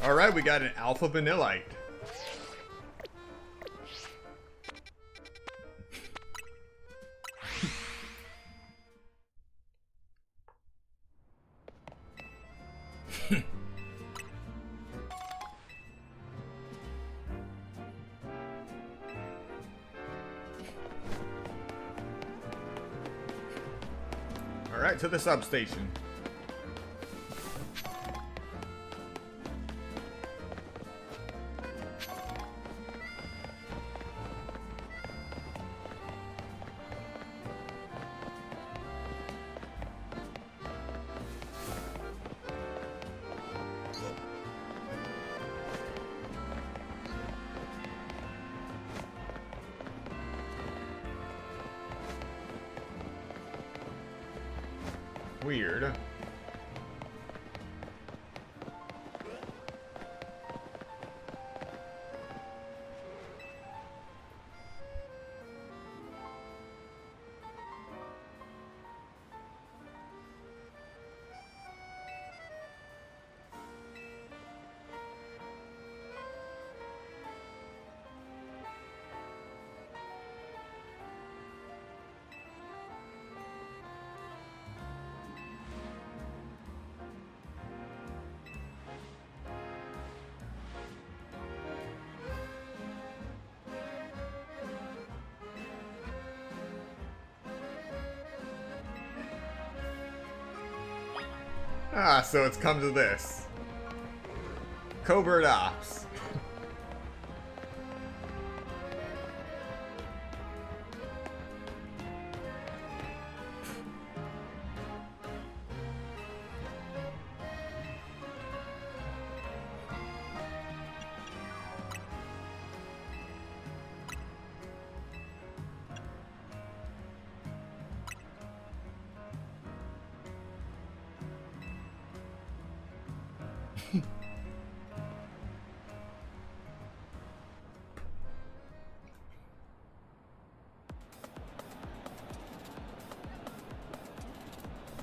Alright, we got an alpha vanillite. Alright, to the substation. Weird. Ah, so it's come to this. Covert Ops.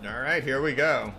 Alright, here we go.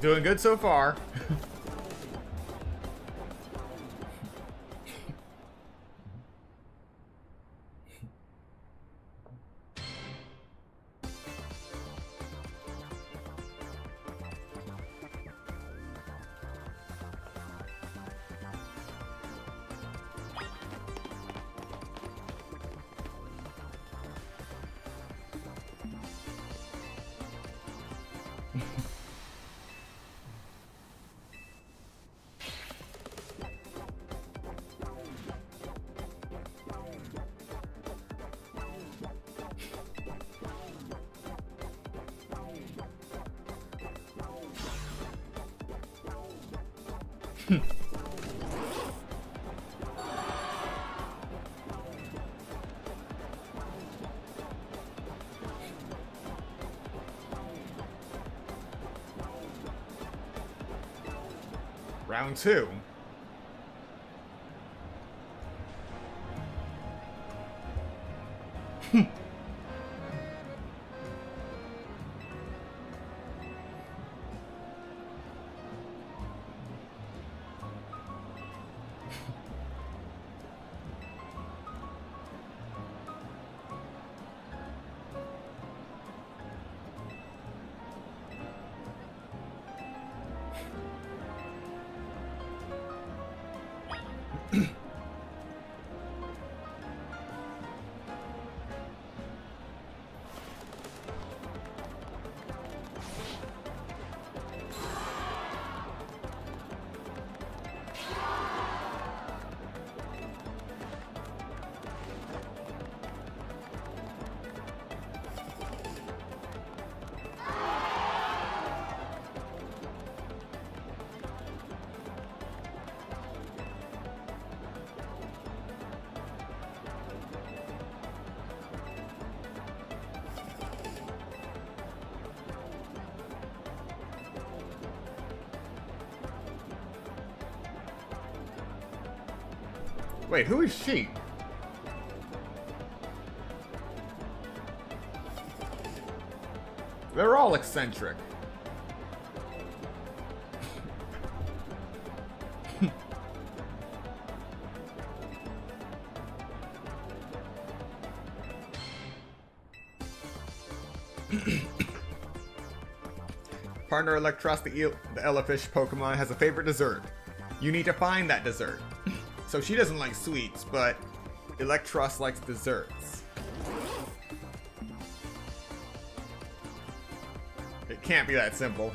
Doing good so far. Round 2. Wait, who is she? They're all eccentric. Partner Electros, the Elefish Pokemon, has a favorite dessert. You need to find that dessert. So she doesn't like sweets, but Electros likes desserts. It can't be that simple.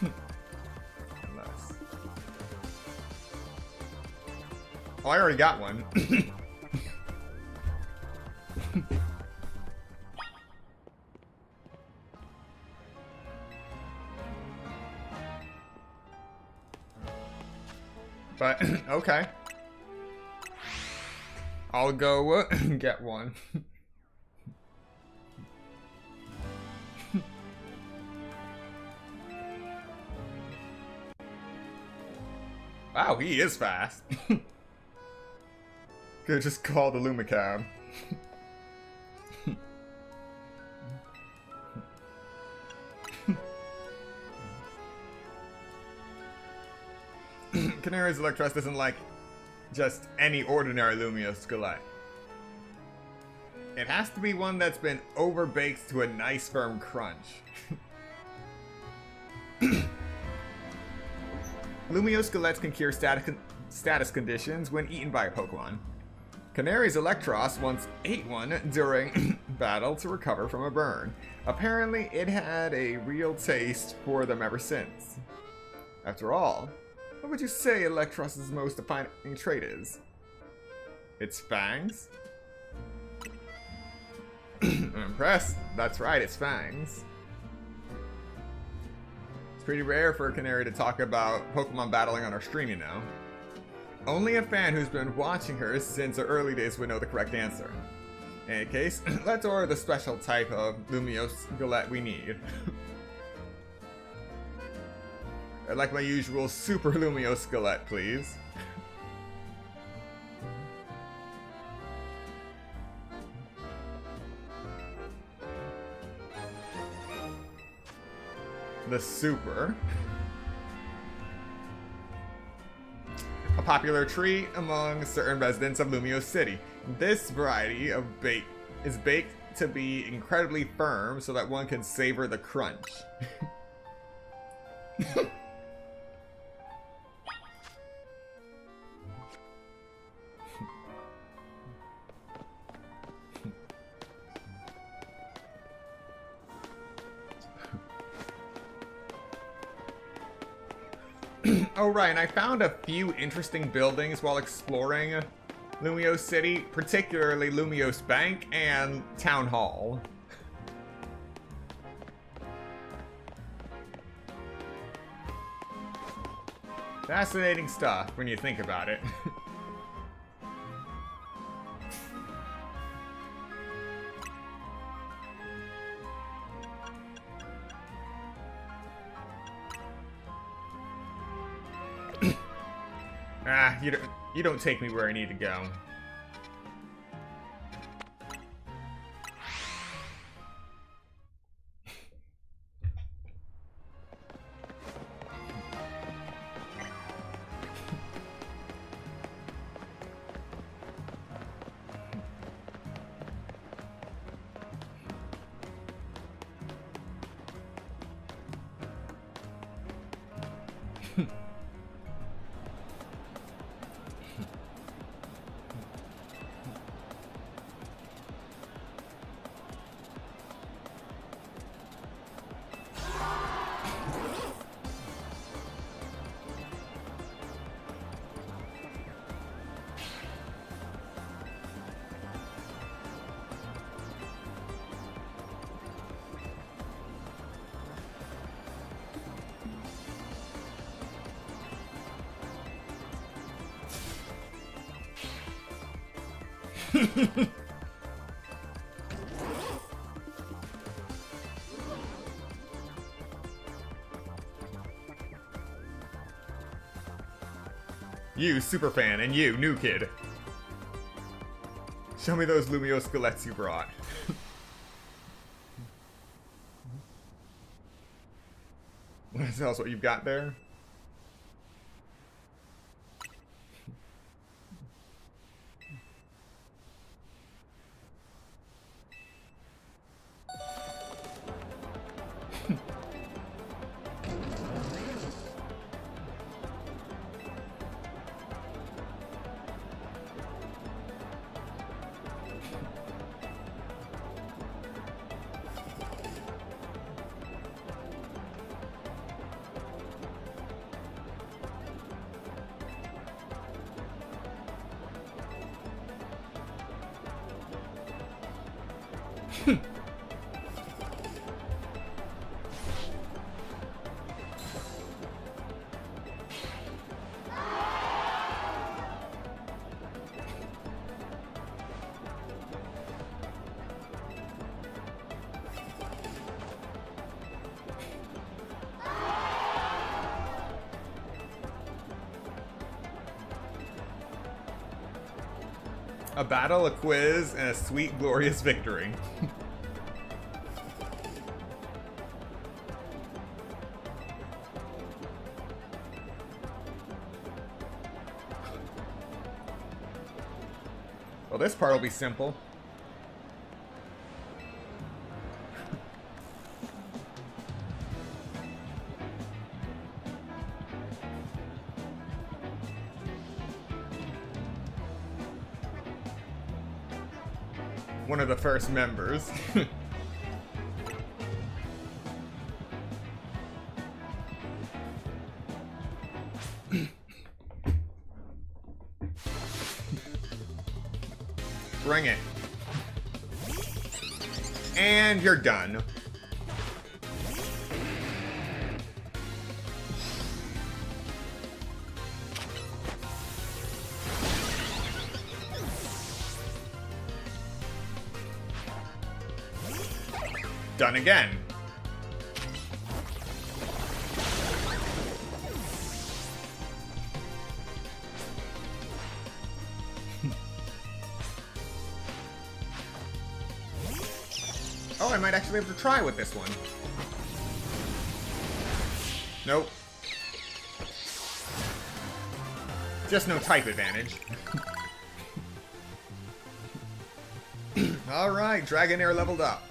Unless... Oh, I already got one. But, okay. I'll go get one. Wow, he is fast. Could've just called the Lumicab. Canary's Electros doesn't like just any ordinary Lumio Skelet. It has to be one that's been overbaked to a nice firm crunch. Lumio Skelets can cure status conditions when eaten by a Pokemon. Canary's Electros once ate one during battle to recover from a burn. Apparently, it had a real taste for them ever since. After all, what would you say Electros' most defining trait is? Its fangs? I'm impressed. That's right, it's fangs. It's pretty rare for a Canary to talk about Pokemon battling on our stream, you know. Only a fan who's been watching her since the early days would know the correct answer. In any case, let's order the special type of Lumio Skelet we need. I'd like my usual Super Lumio Skelet, please. the super. A popular treat among certain residents of Lumio City. This variety of bake is baked to be incredibly firm so that one can savor the crunch. Oh right, and I found a few interesting buildings while exploring Lumio City, particularly Lumios Bank and Town Hall. Fascinating stuff when you think about it. Ah, you don't take me where I need to go. You, superfan, and you, new kid. Show me those Lumio skelets you brought. Want to tell us what you've got there? A battle, a quiz, and a sweet, glorious victory. Well, this part will be simple. One of the first members. Bring it. And you're done. Done again. Oh, I might actually have to try with this one. Nope. Just no type advantage. Alright, Dragonair leveled up.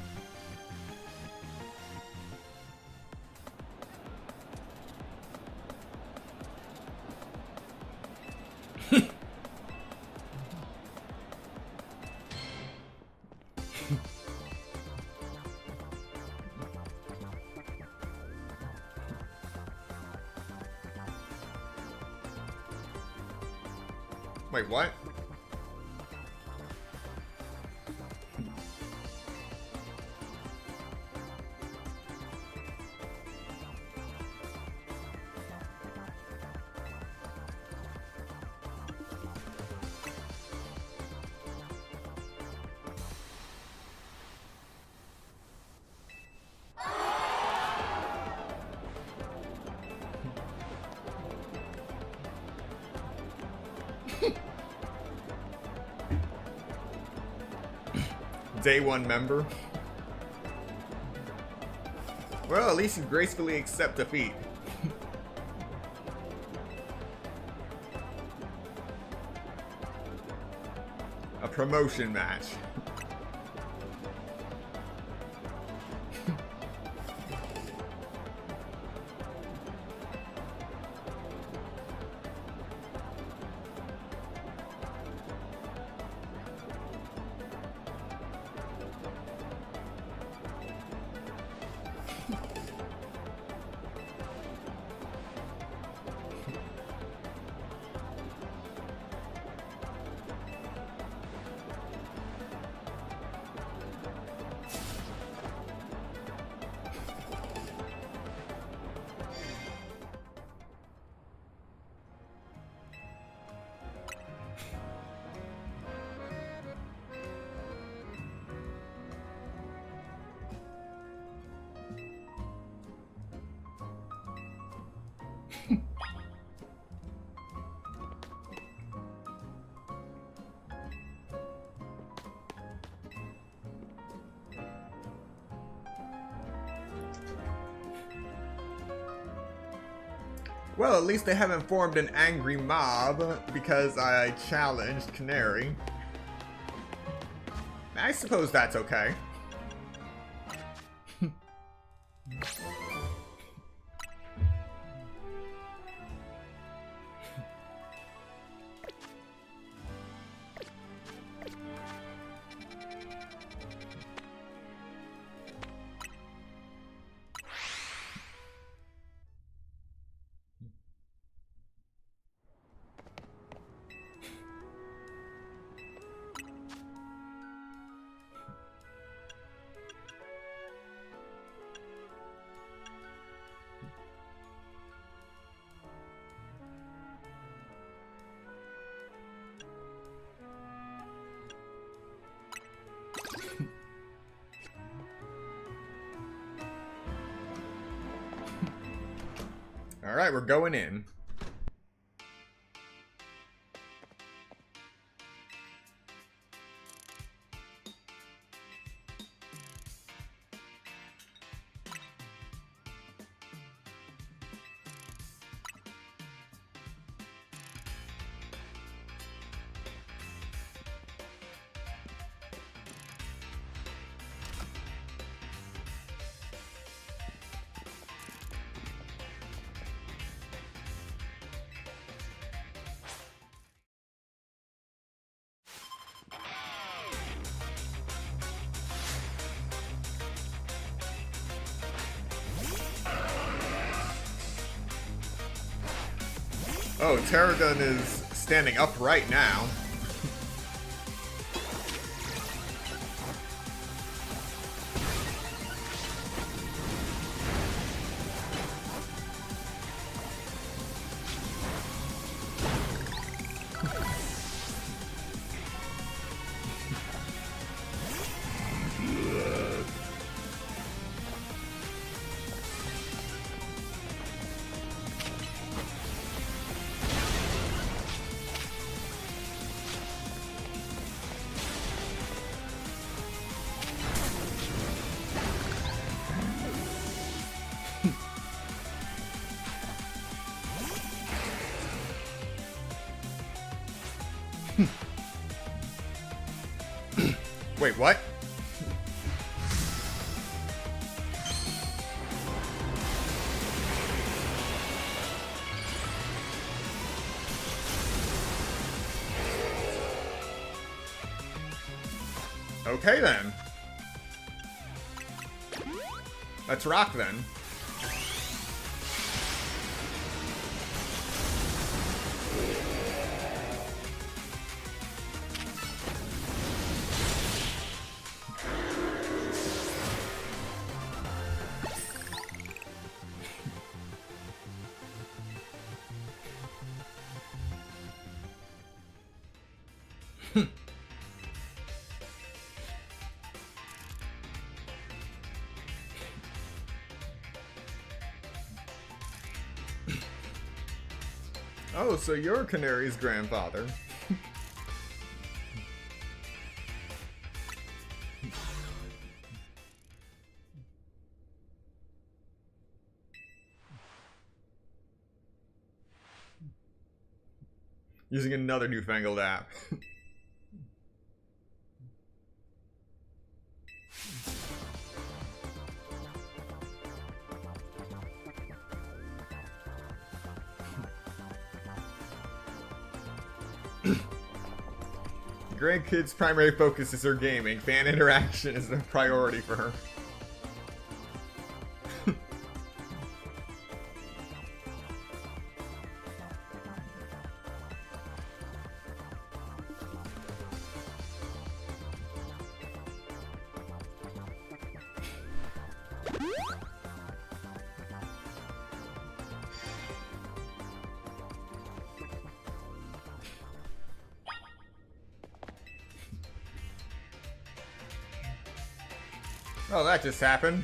Wait, what? Day one member. Well, at least you gracefully accept defeat. A promotion match. Well, at least they haven't formed an angry mob because I challenged Canary. I suppose that's okay. Alright, we're going in. Oh, Terragun is standing upright now. Wait, what? Okay then. Let's rock then. Oh, so you're Canary's grandfather. Using another newfangled app. Grandkid's primary focus is her gaming. Fan interaction is a priority for her. Oh, that just happened.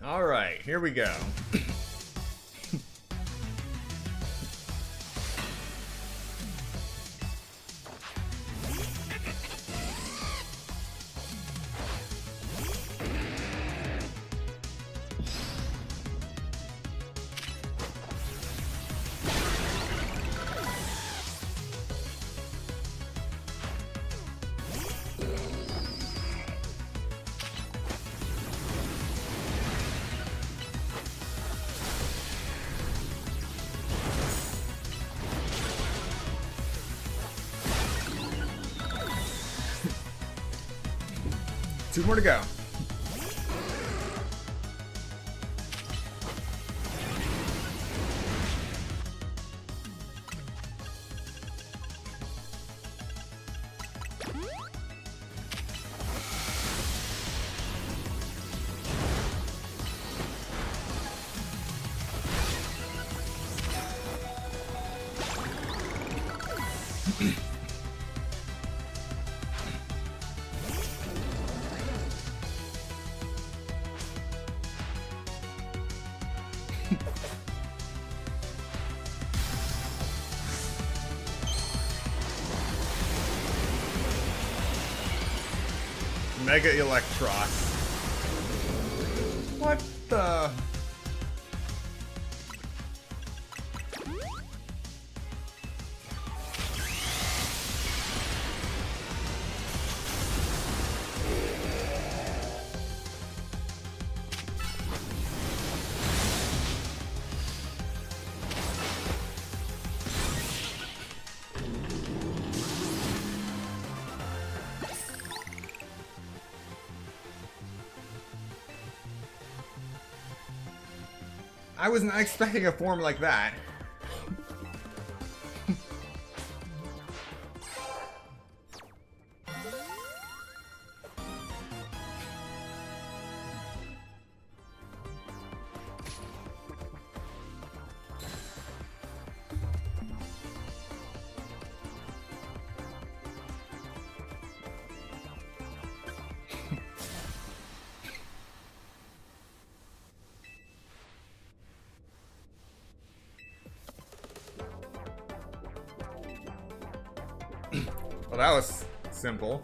All right, here we go. 2 more to go. Mega Electros. What the? I was not expecting a form like that. Well, that was simple.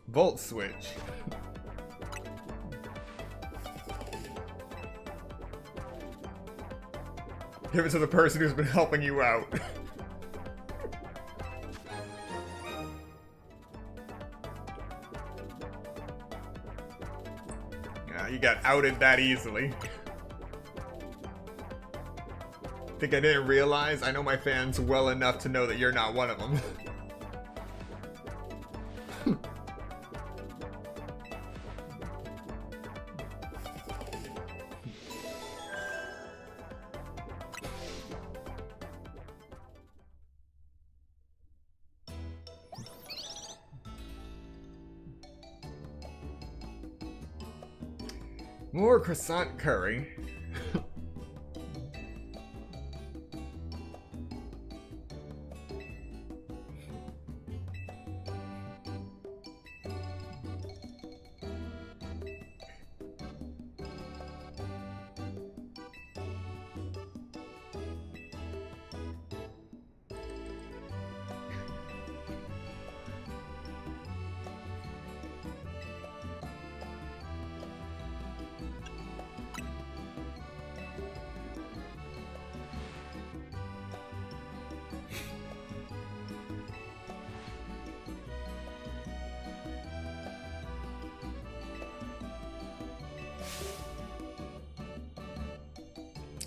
Volt switch. Give it to the person who's been helping you out. Yeah, you got outed that easily. Think I didn't realize? I know my fans well enough to know that you're not one of them. More croissant curry.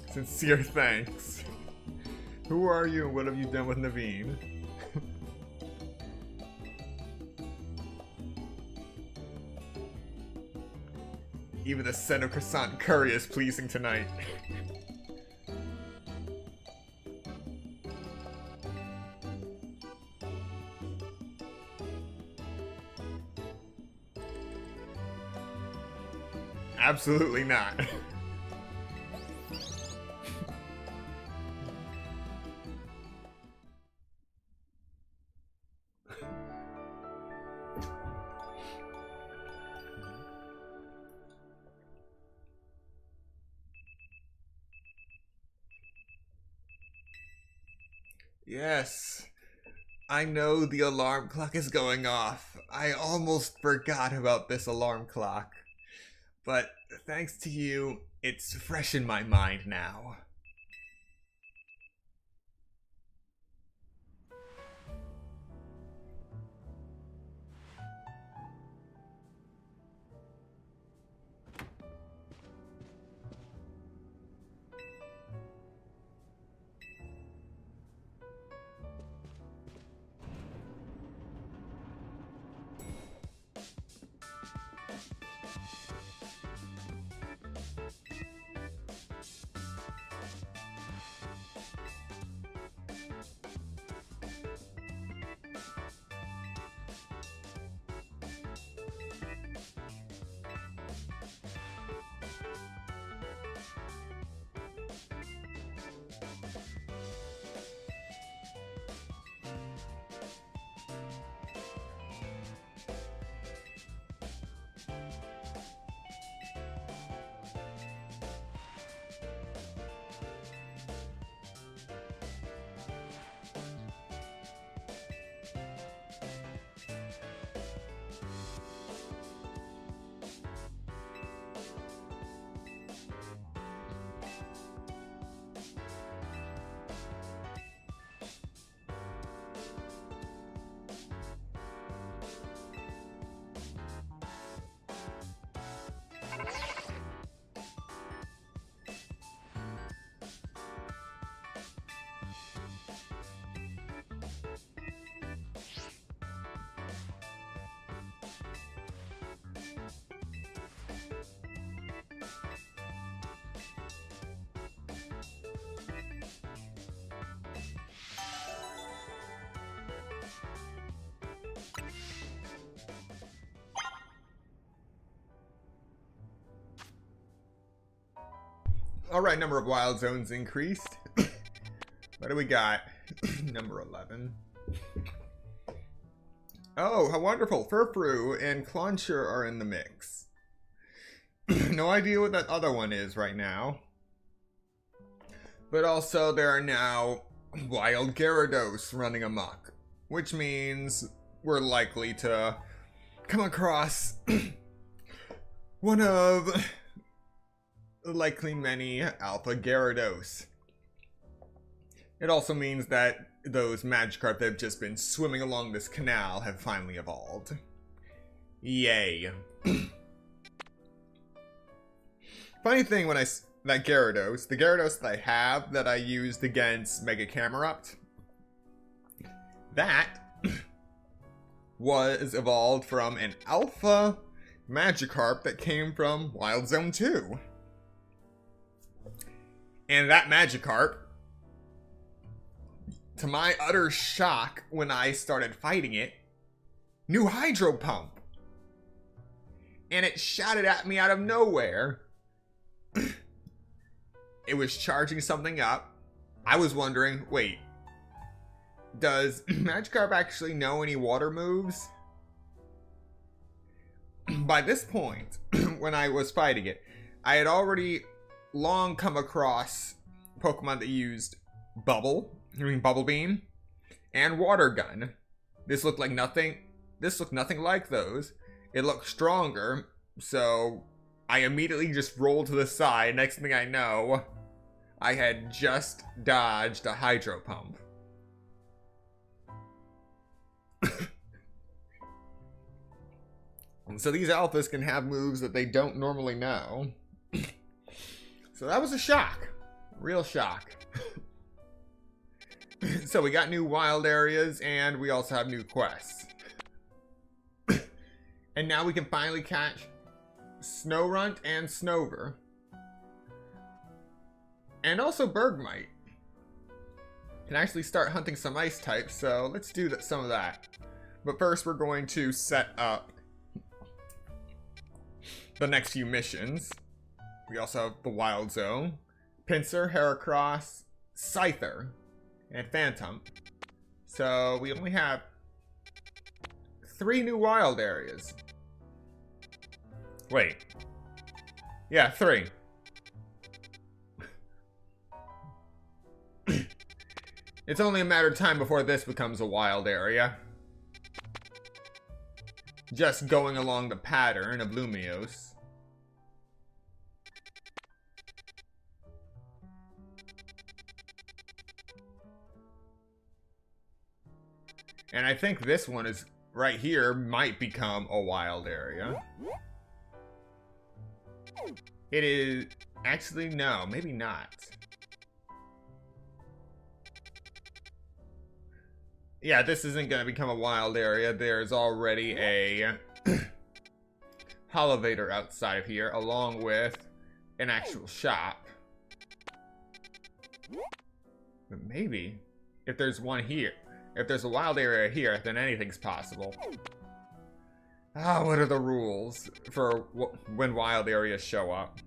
Sincere thanks. Who are you and what have you done with Naveen? Even the scent of croissant curry is pleasing tonight. Absolutely not. Yes, I know the alarm clock is going off. I almost forgot about this alarm clock. But thanks to you, it's fresh in my mind now. Alright, number of wild zones increased. What do we got? Number 11. Oh, how wonderful. Furfrou and Clauncher are in the mix. No idea what that other one is right now. But also there are now wild Gyarados running amok, which means we're likely to come across one of likely many Alpha Gyarados. It also means that those Magikarp that have just been swimming along this canal have finally evolved. Yay. Funny thing when that Gyarados, the Gyarados that I have that I used against Mega Camerupt, that was evolved from an Alpha Magikarp that came from Wild Zone 2. And that Magikarp, to my utter shock when I started fighting it, knew Hydro Pump. And it shot it at me out of nowhere. It was charging something up. I was wondering, wait, does Magikarp actually know any water moves? By this point, when I was fighting it, I had already long come across Pokemon that used Bubble Beam, and Water Gun. This looked nothing like those. It looked stronger, so I immediately just rolled to the side. Next thing I know, I had just dodged a Hydro Pump. So these alphas can have moves that they don't normally know. So that was a shock. Real shock. So we got new wild areas, and we also have new quests. And now we can finally catch Snorunt and Snover. And also Bergmite. Can actually start hunting some ice types, so let's do some of that. But first we're going to set up the next few missions. We also have the Wild Zone, Pinsir, Heracross, Scyther, and Phantom. So we only have 3 new wild areas. Wait. Yeah, 3. It's only a matter of time before this becomes a wild area. Just going along the pattern of Lumiose. And I think this one is right here might become a wild area. It is actually no, maybe not. Yeah, this isn't going to become a wild area. There's already a Holovator outside of here, along with an actual shop. But maybe if there's one here, if there's a wild area here, then anything's possible. Ah, what are the rules for when wild areas show up?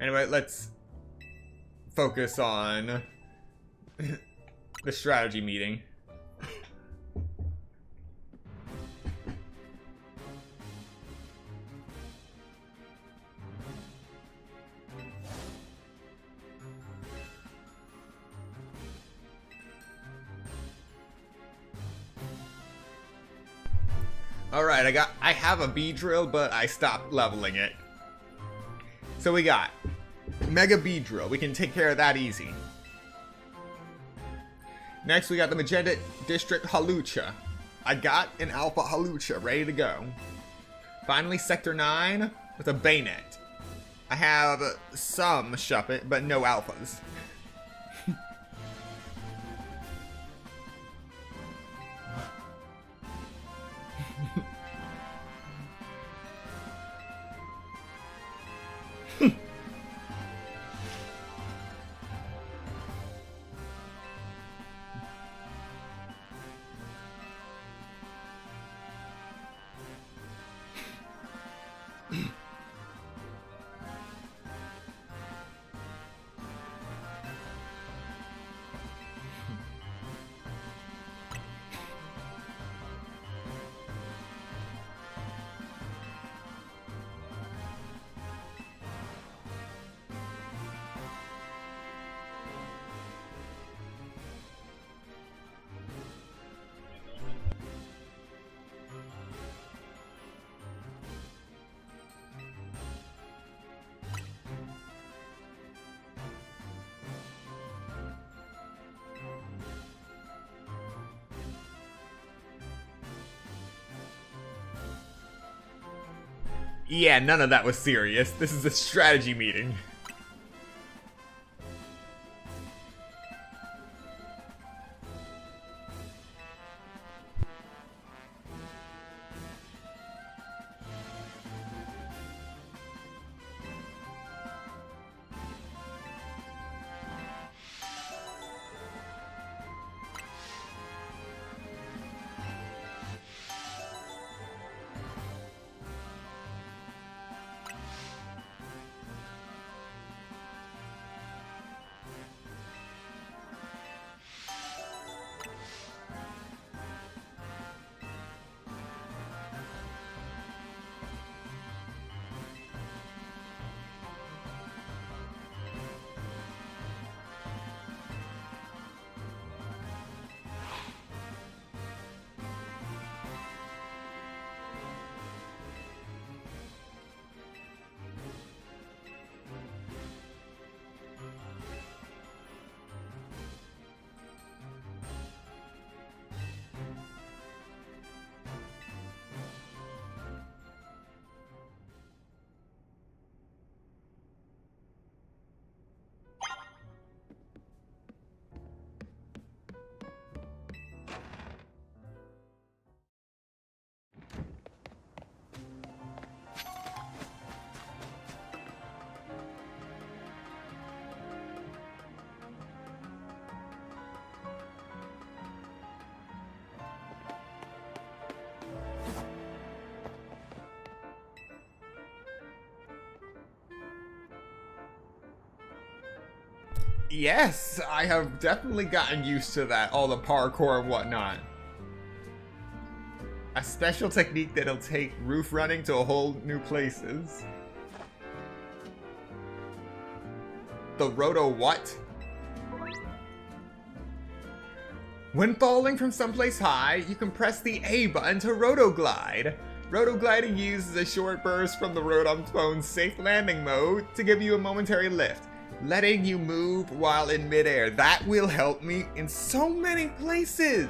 Anyway, let's focus on the strategy meeting. Alright, I have a Beedrill, but I stopped leveling it. So we got Mega Beedrill. We can take care of that easy. Next, we got the Magenta District Halucha. I got an Alpha Halucha ready to go. Finally, Sector 9 with a Bayonet. I have some Shuppet, but no Alphas. Yeah, none of that was serious. This is a strategy meeting. Yes, I have definitely gotten used to that, all the parkour and whatnot. A special technique that'll take roof running to a whole new places. The roto what? When falling from someplace high, you can press the A button to roto-glide. Roto-gliding uses a short burst from the Rotom phone's safe landing mode to give you a momentary lift, letting you move while in midair. That will help me in so many places.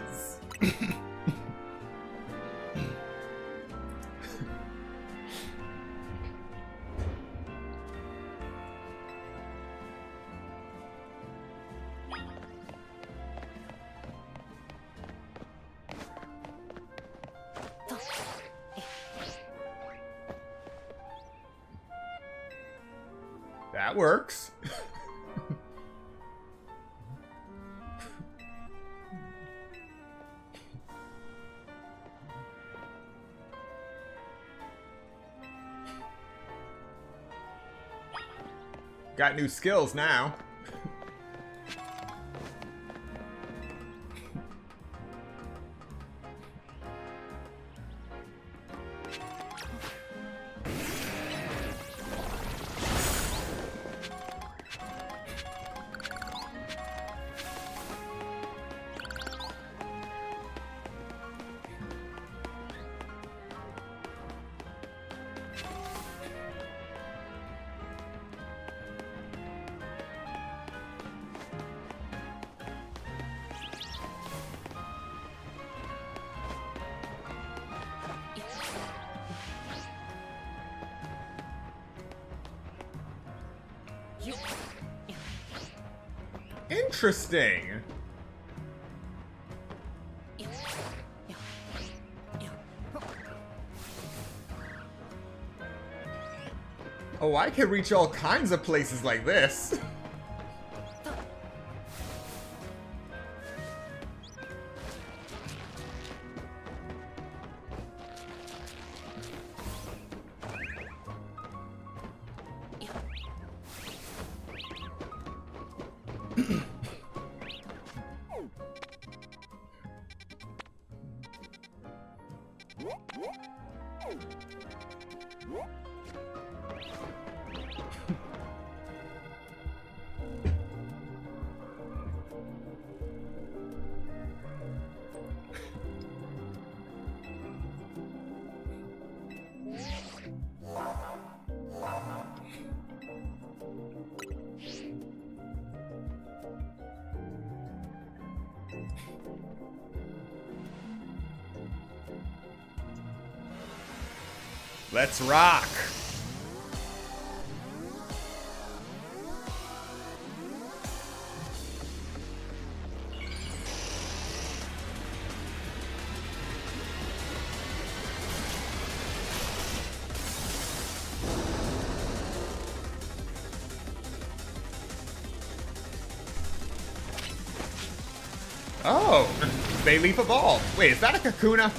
That works. Got new skills now. Interesting. Oh, I can reach all kinds of places like this. Let's rock! Oh, they leap evolve. Wait, is that a Kakuna?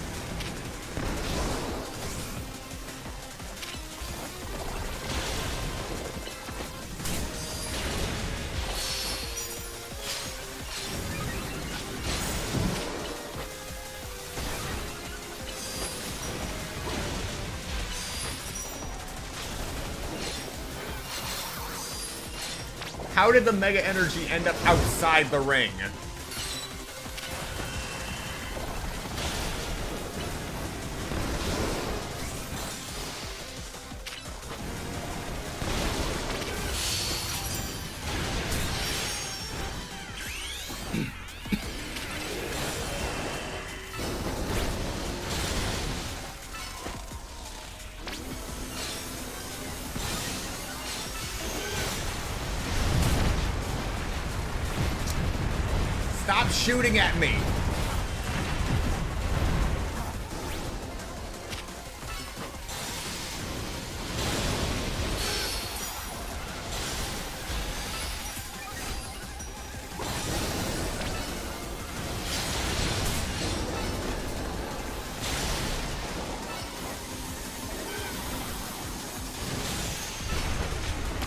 How did the Mega Energy end up outside the ring? Stop shooting at me!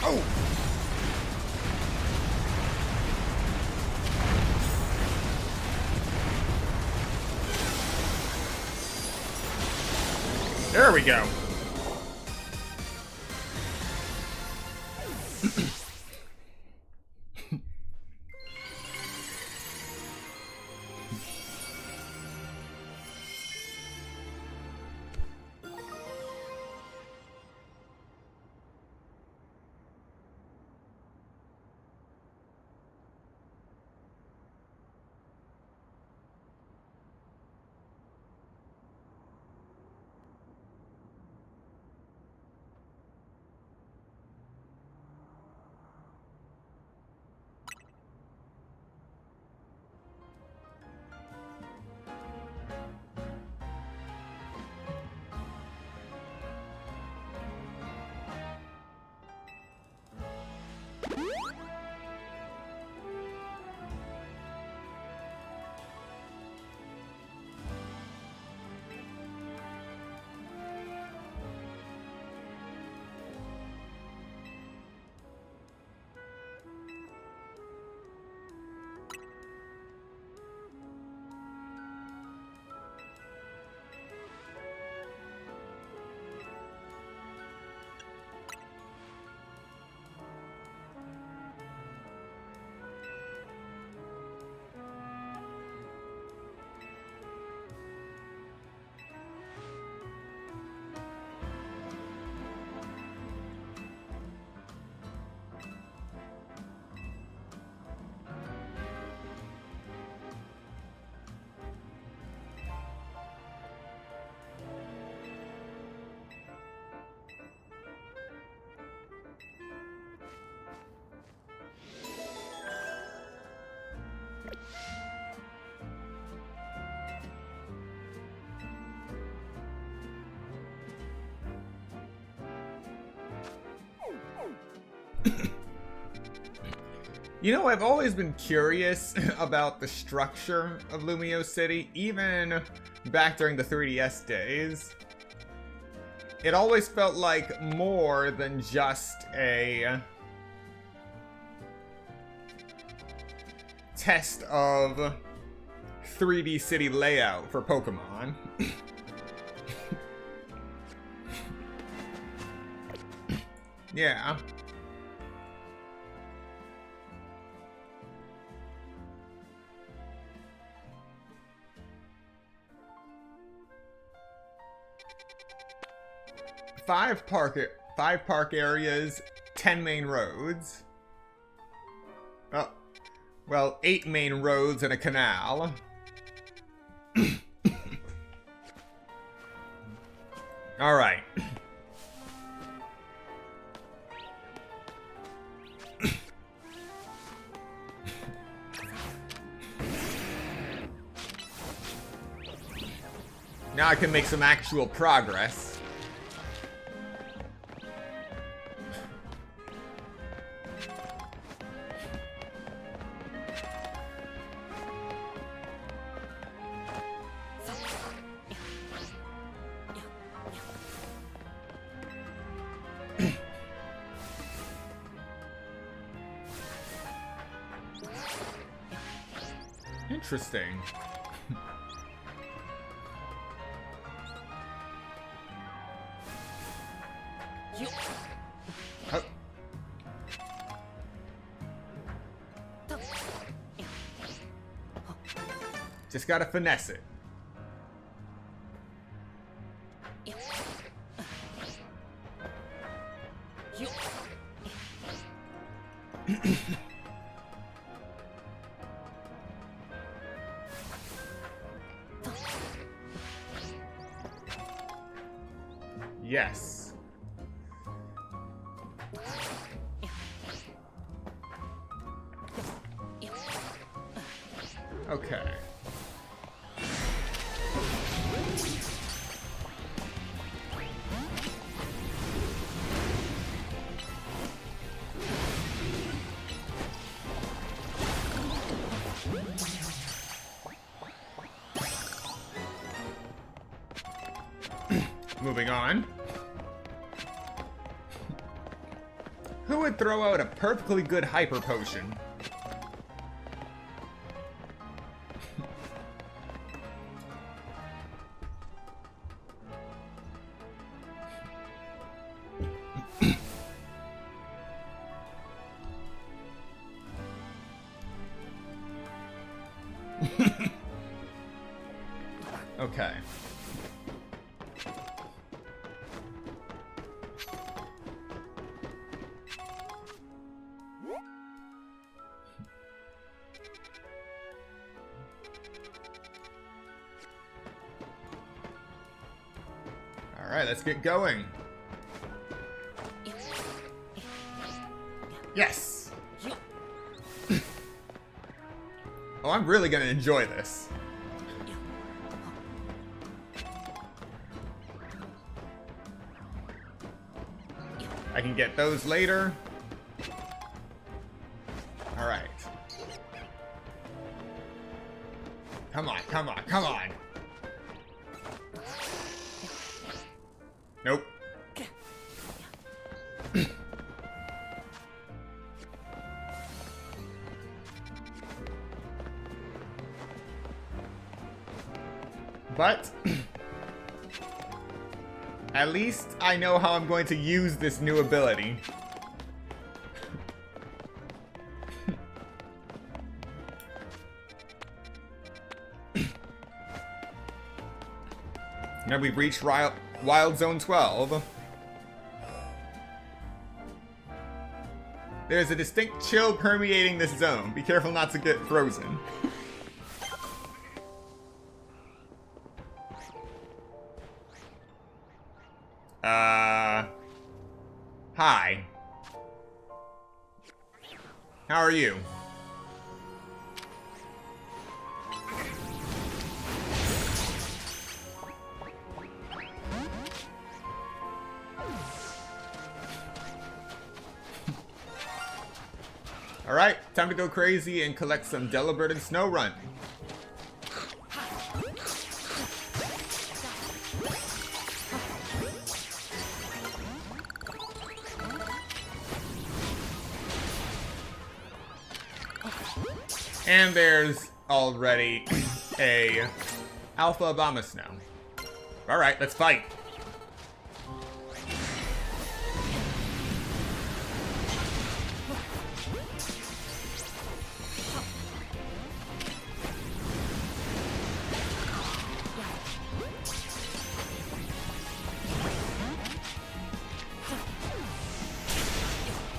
Oh! There we go. You know, I've always been curious about the structure of Lumio City, even back during the 3DS days. It always felt like more than just a test of 3D city layout for Pokemon. Yeah. Five park areas, 10 main roads. Oh, well, 8 main roads and a canal. All right. Now I can make some actual progress. Interesting. Oh. Just gotta finesse it. Yes. Okay. Moving on. Who would throw out a perfectly good hyper potion? Okay. All right, let's get going. Yes. Oh, I'm really gonna enjoy this. I can get those later. All right. Come on, come on, come on. Nope. But at least I know how I'm going to use this new ability. Now we've reached Wild Zone 12. There's a distinct chill permeating this zone. Be careful not to get frozen. Hi. How are you? Alright, time to go crazy and collect some Delibird and Snow Run. And there's already a Alpha Abomasnow. Alright, let's fight.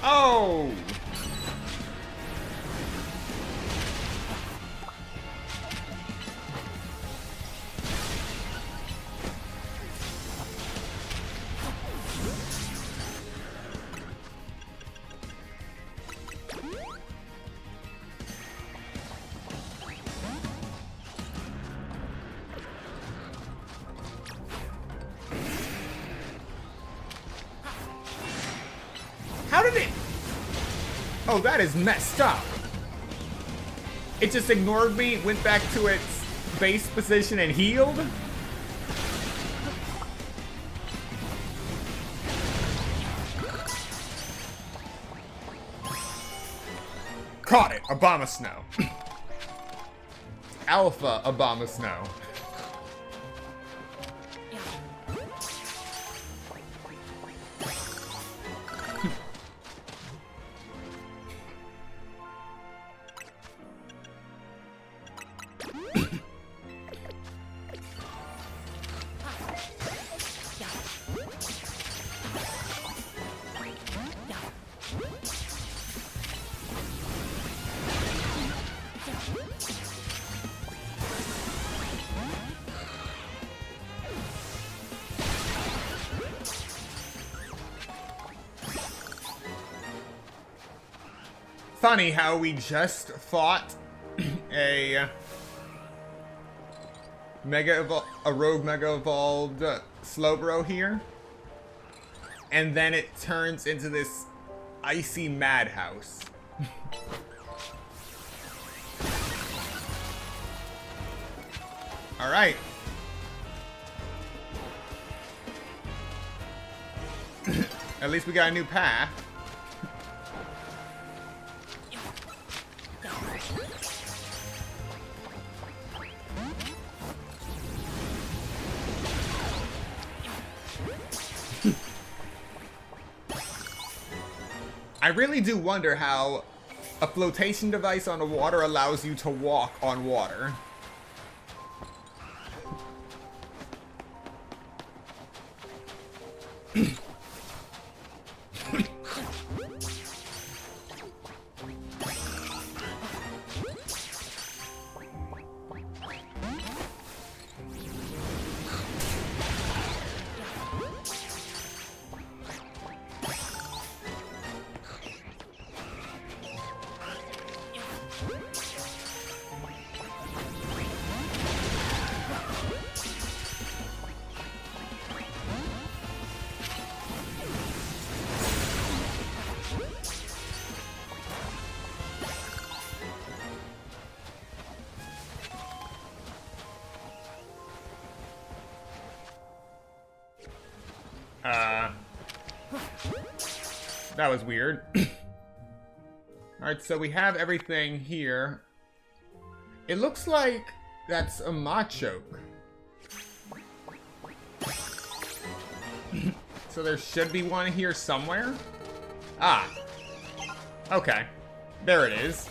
Oh! Oh, that is messed up. It just ignored me, went back to its base position and healed? Caught it! Obama Snow. Alpha Obama Snow. Funny how we just fought a rogue mega evolved Slowbro here, and then it turns into this icy madhouse. All right. At least we got a new path. I really do wonder how a flotation device on the water allows you to walk on water. That was weird. Alright, so we have everything here. It looks like that's a Machoke. So there should be one here somewhere? Ah. Okay. There it is.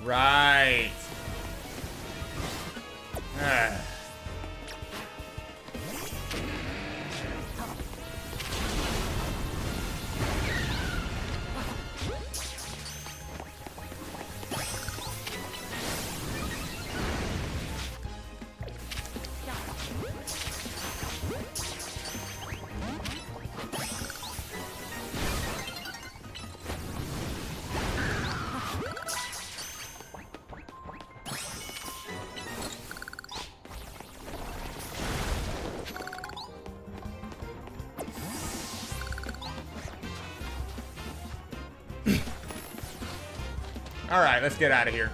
Right. Alright, let's get out of here.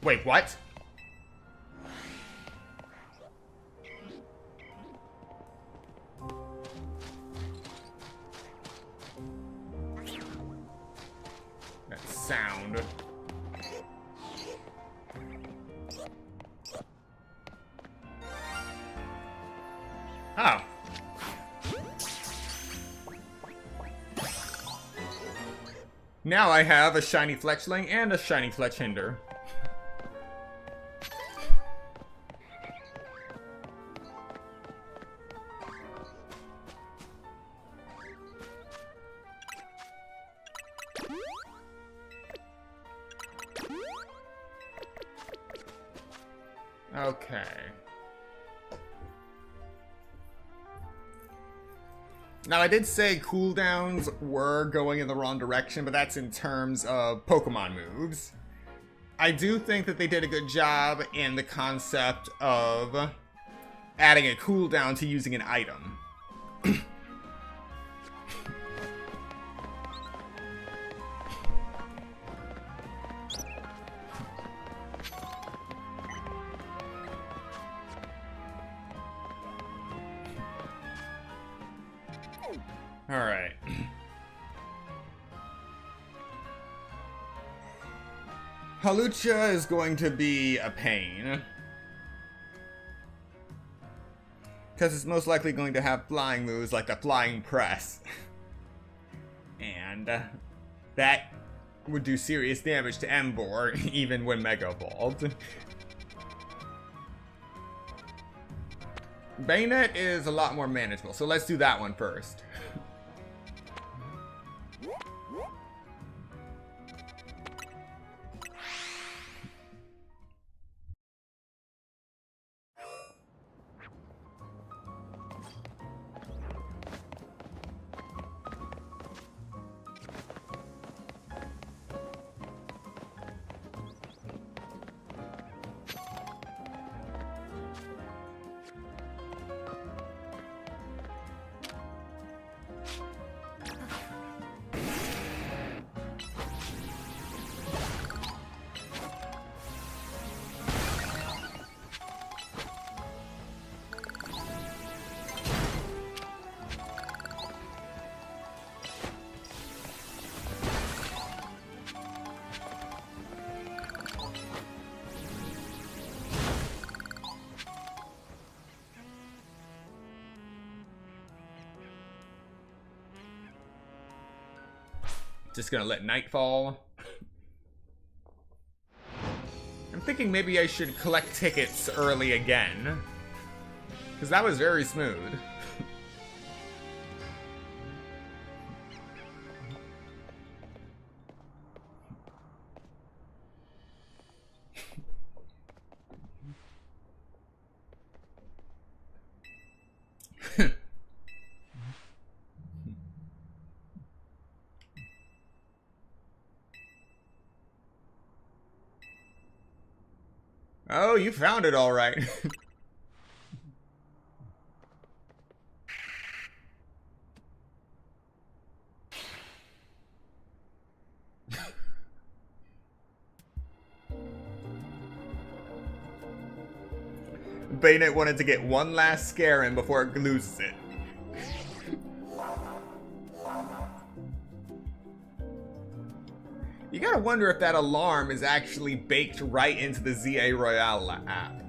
Wait, what? That sound. Oh. Now I have a shiny Fletchling and a shiny Fletchinder. Okay. Now, I did say cooldowns were going in the wrong direction, but that's in terms of Pokemon moves. I do think that they did a good job in the concept of adding a cooldown to using an item. Alright. Halucha is going to be a pain. Because it's most likely going to have flying moves like the Flying Press. And that would do serious damage to Emboar, even when Mega Evolved. Bayonet is a lot more manageable, so let's do that one first. Just gonna let night fall. I'm thinking maybe I should collect tickets early again, because that was very smooth. Oh, you found it all right. Bayonet wanted to get one last scare in before it loses it. You gotta wonder if that alarm is actually baked right into the Z-A Royale app.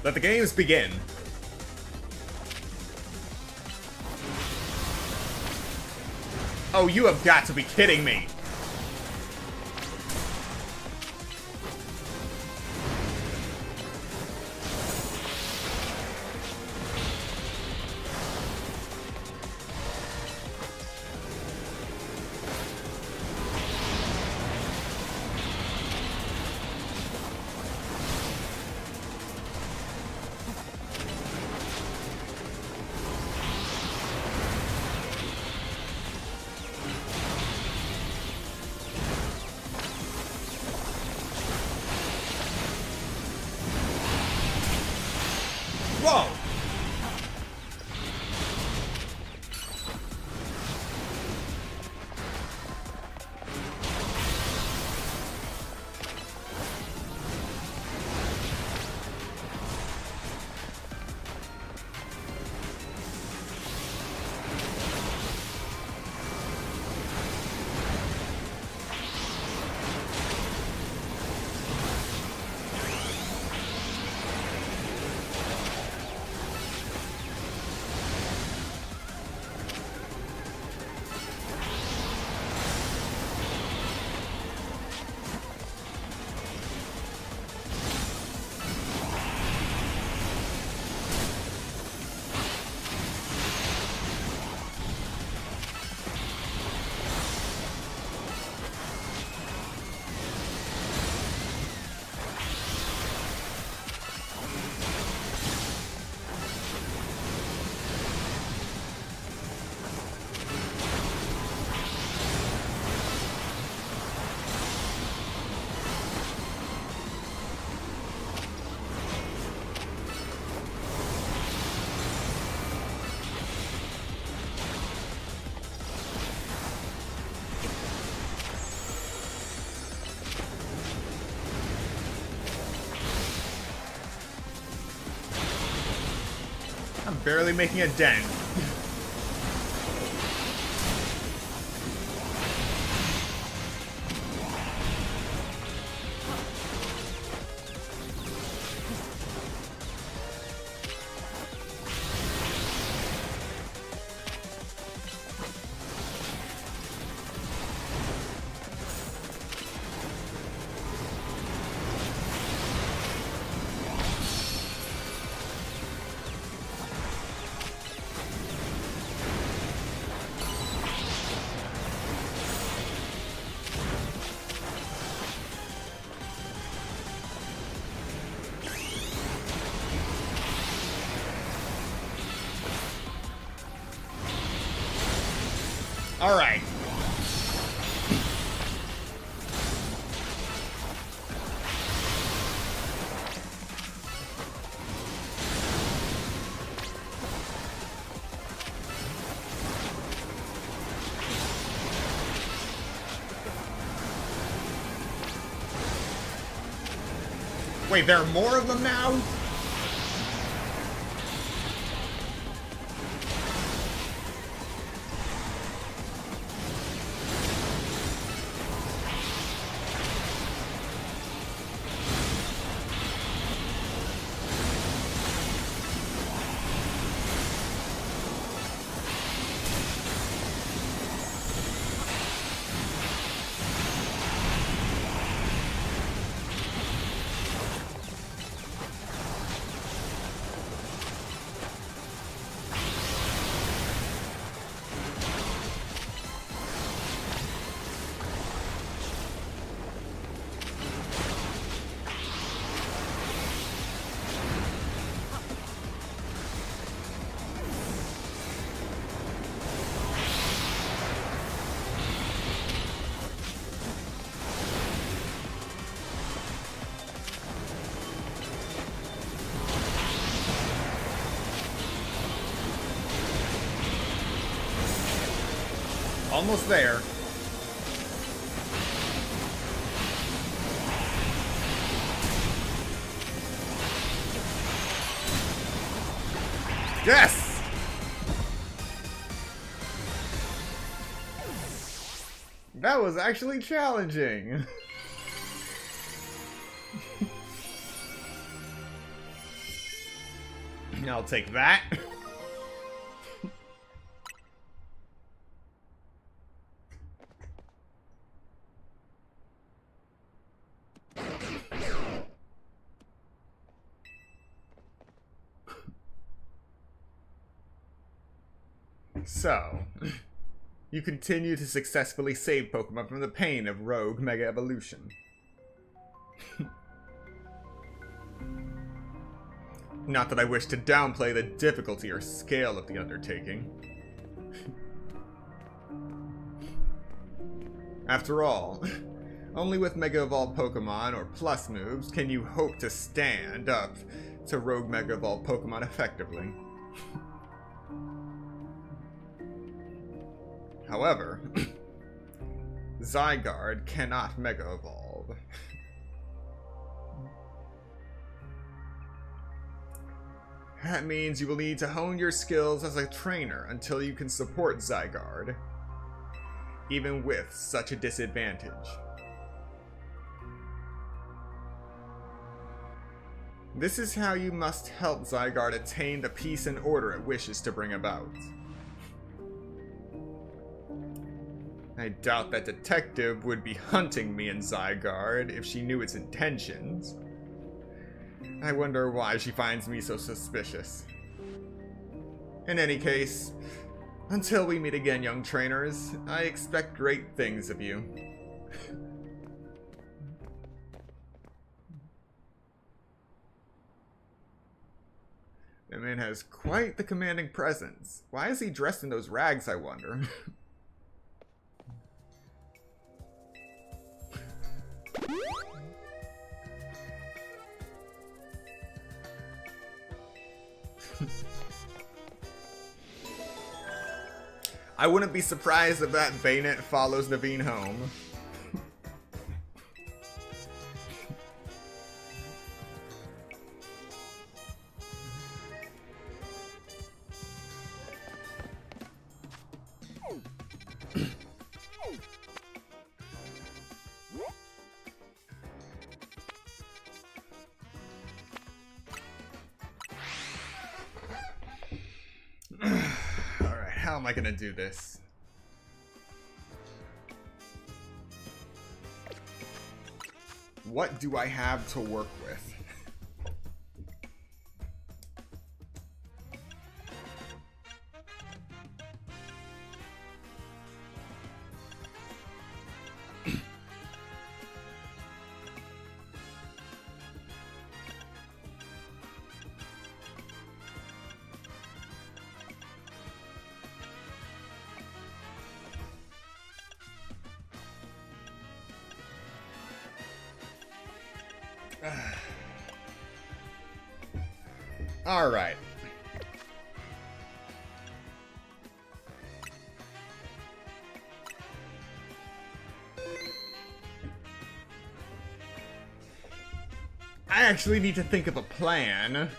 Let the games begin. Oh, you have got to be kidding me. Whoa! Barely making a dent. All right. Wait, there are more of them now? Almost there. Yes! That was actually challenging. I'll take that. So, you continue to successfully save Pokemon from the pain of rogue Mega Evolution. Not that I wish to downplay the difficulty or scale of the undertaking. After all, only with Mega Evolved Pokemon or Plus moves can you hope to stand up to rogue Mega Evolved Pokemon effectively. However, Zygarde cannot Mega Evolve. That means you will need to hone your skills as a trainer until you can support Zygarde, even with such a disadvantage. This is how you must help Zygarde attain the peace and order it wishes to bring about. I doubt that detective would be hunting me and Zygarde if she knew its intentions. I wonder why she finds me so suspicious. In any case, until we meet again, young trainers, I expect great things of you. That man has quite the commanding presence. Why is he dressed in those rags, I wonder? I wouldn't be surprised if that Bayonet follows Naveen home. How am I gonna do this? What do I have to work with? All right. I actually need to think of a plan.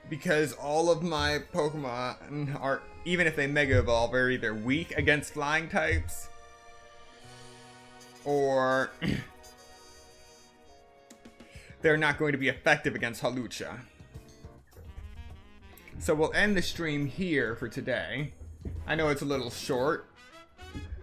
Because all of my Pokemon are, even if they Mega Evolve, are either weak against flying types, or they're not going to be effective against Hawlucha. So we'll end the stream here for today. I know it's a little short,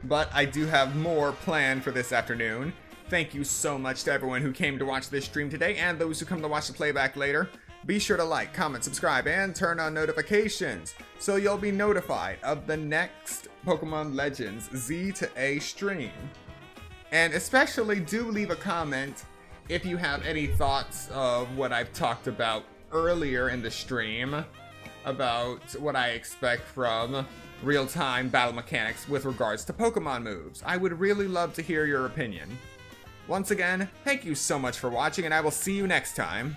but I do have more planned for this afternoon. Thank you so much to everyone who came to watch this stream today, and those who come to watch the playback later. Be sure to like, comment, subscribe, and turn on notifications so you'll be notified of the next Pokemon Legends Z-A stream. And especially do leave a comment if you have any thoughts of what I've talked about earlier in the stream about what I expect from real-time battle mechanics with regards to Pokemon moves. I would really love to hear your opinion. Once again, thank you so much for watching, and I will see you next time.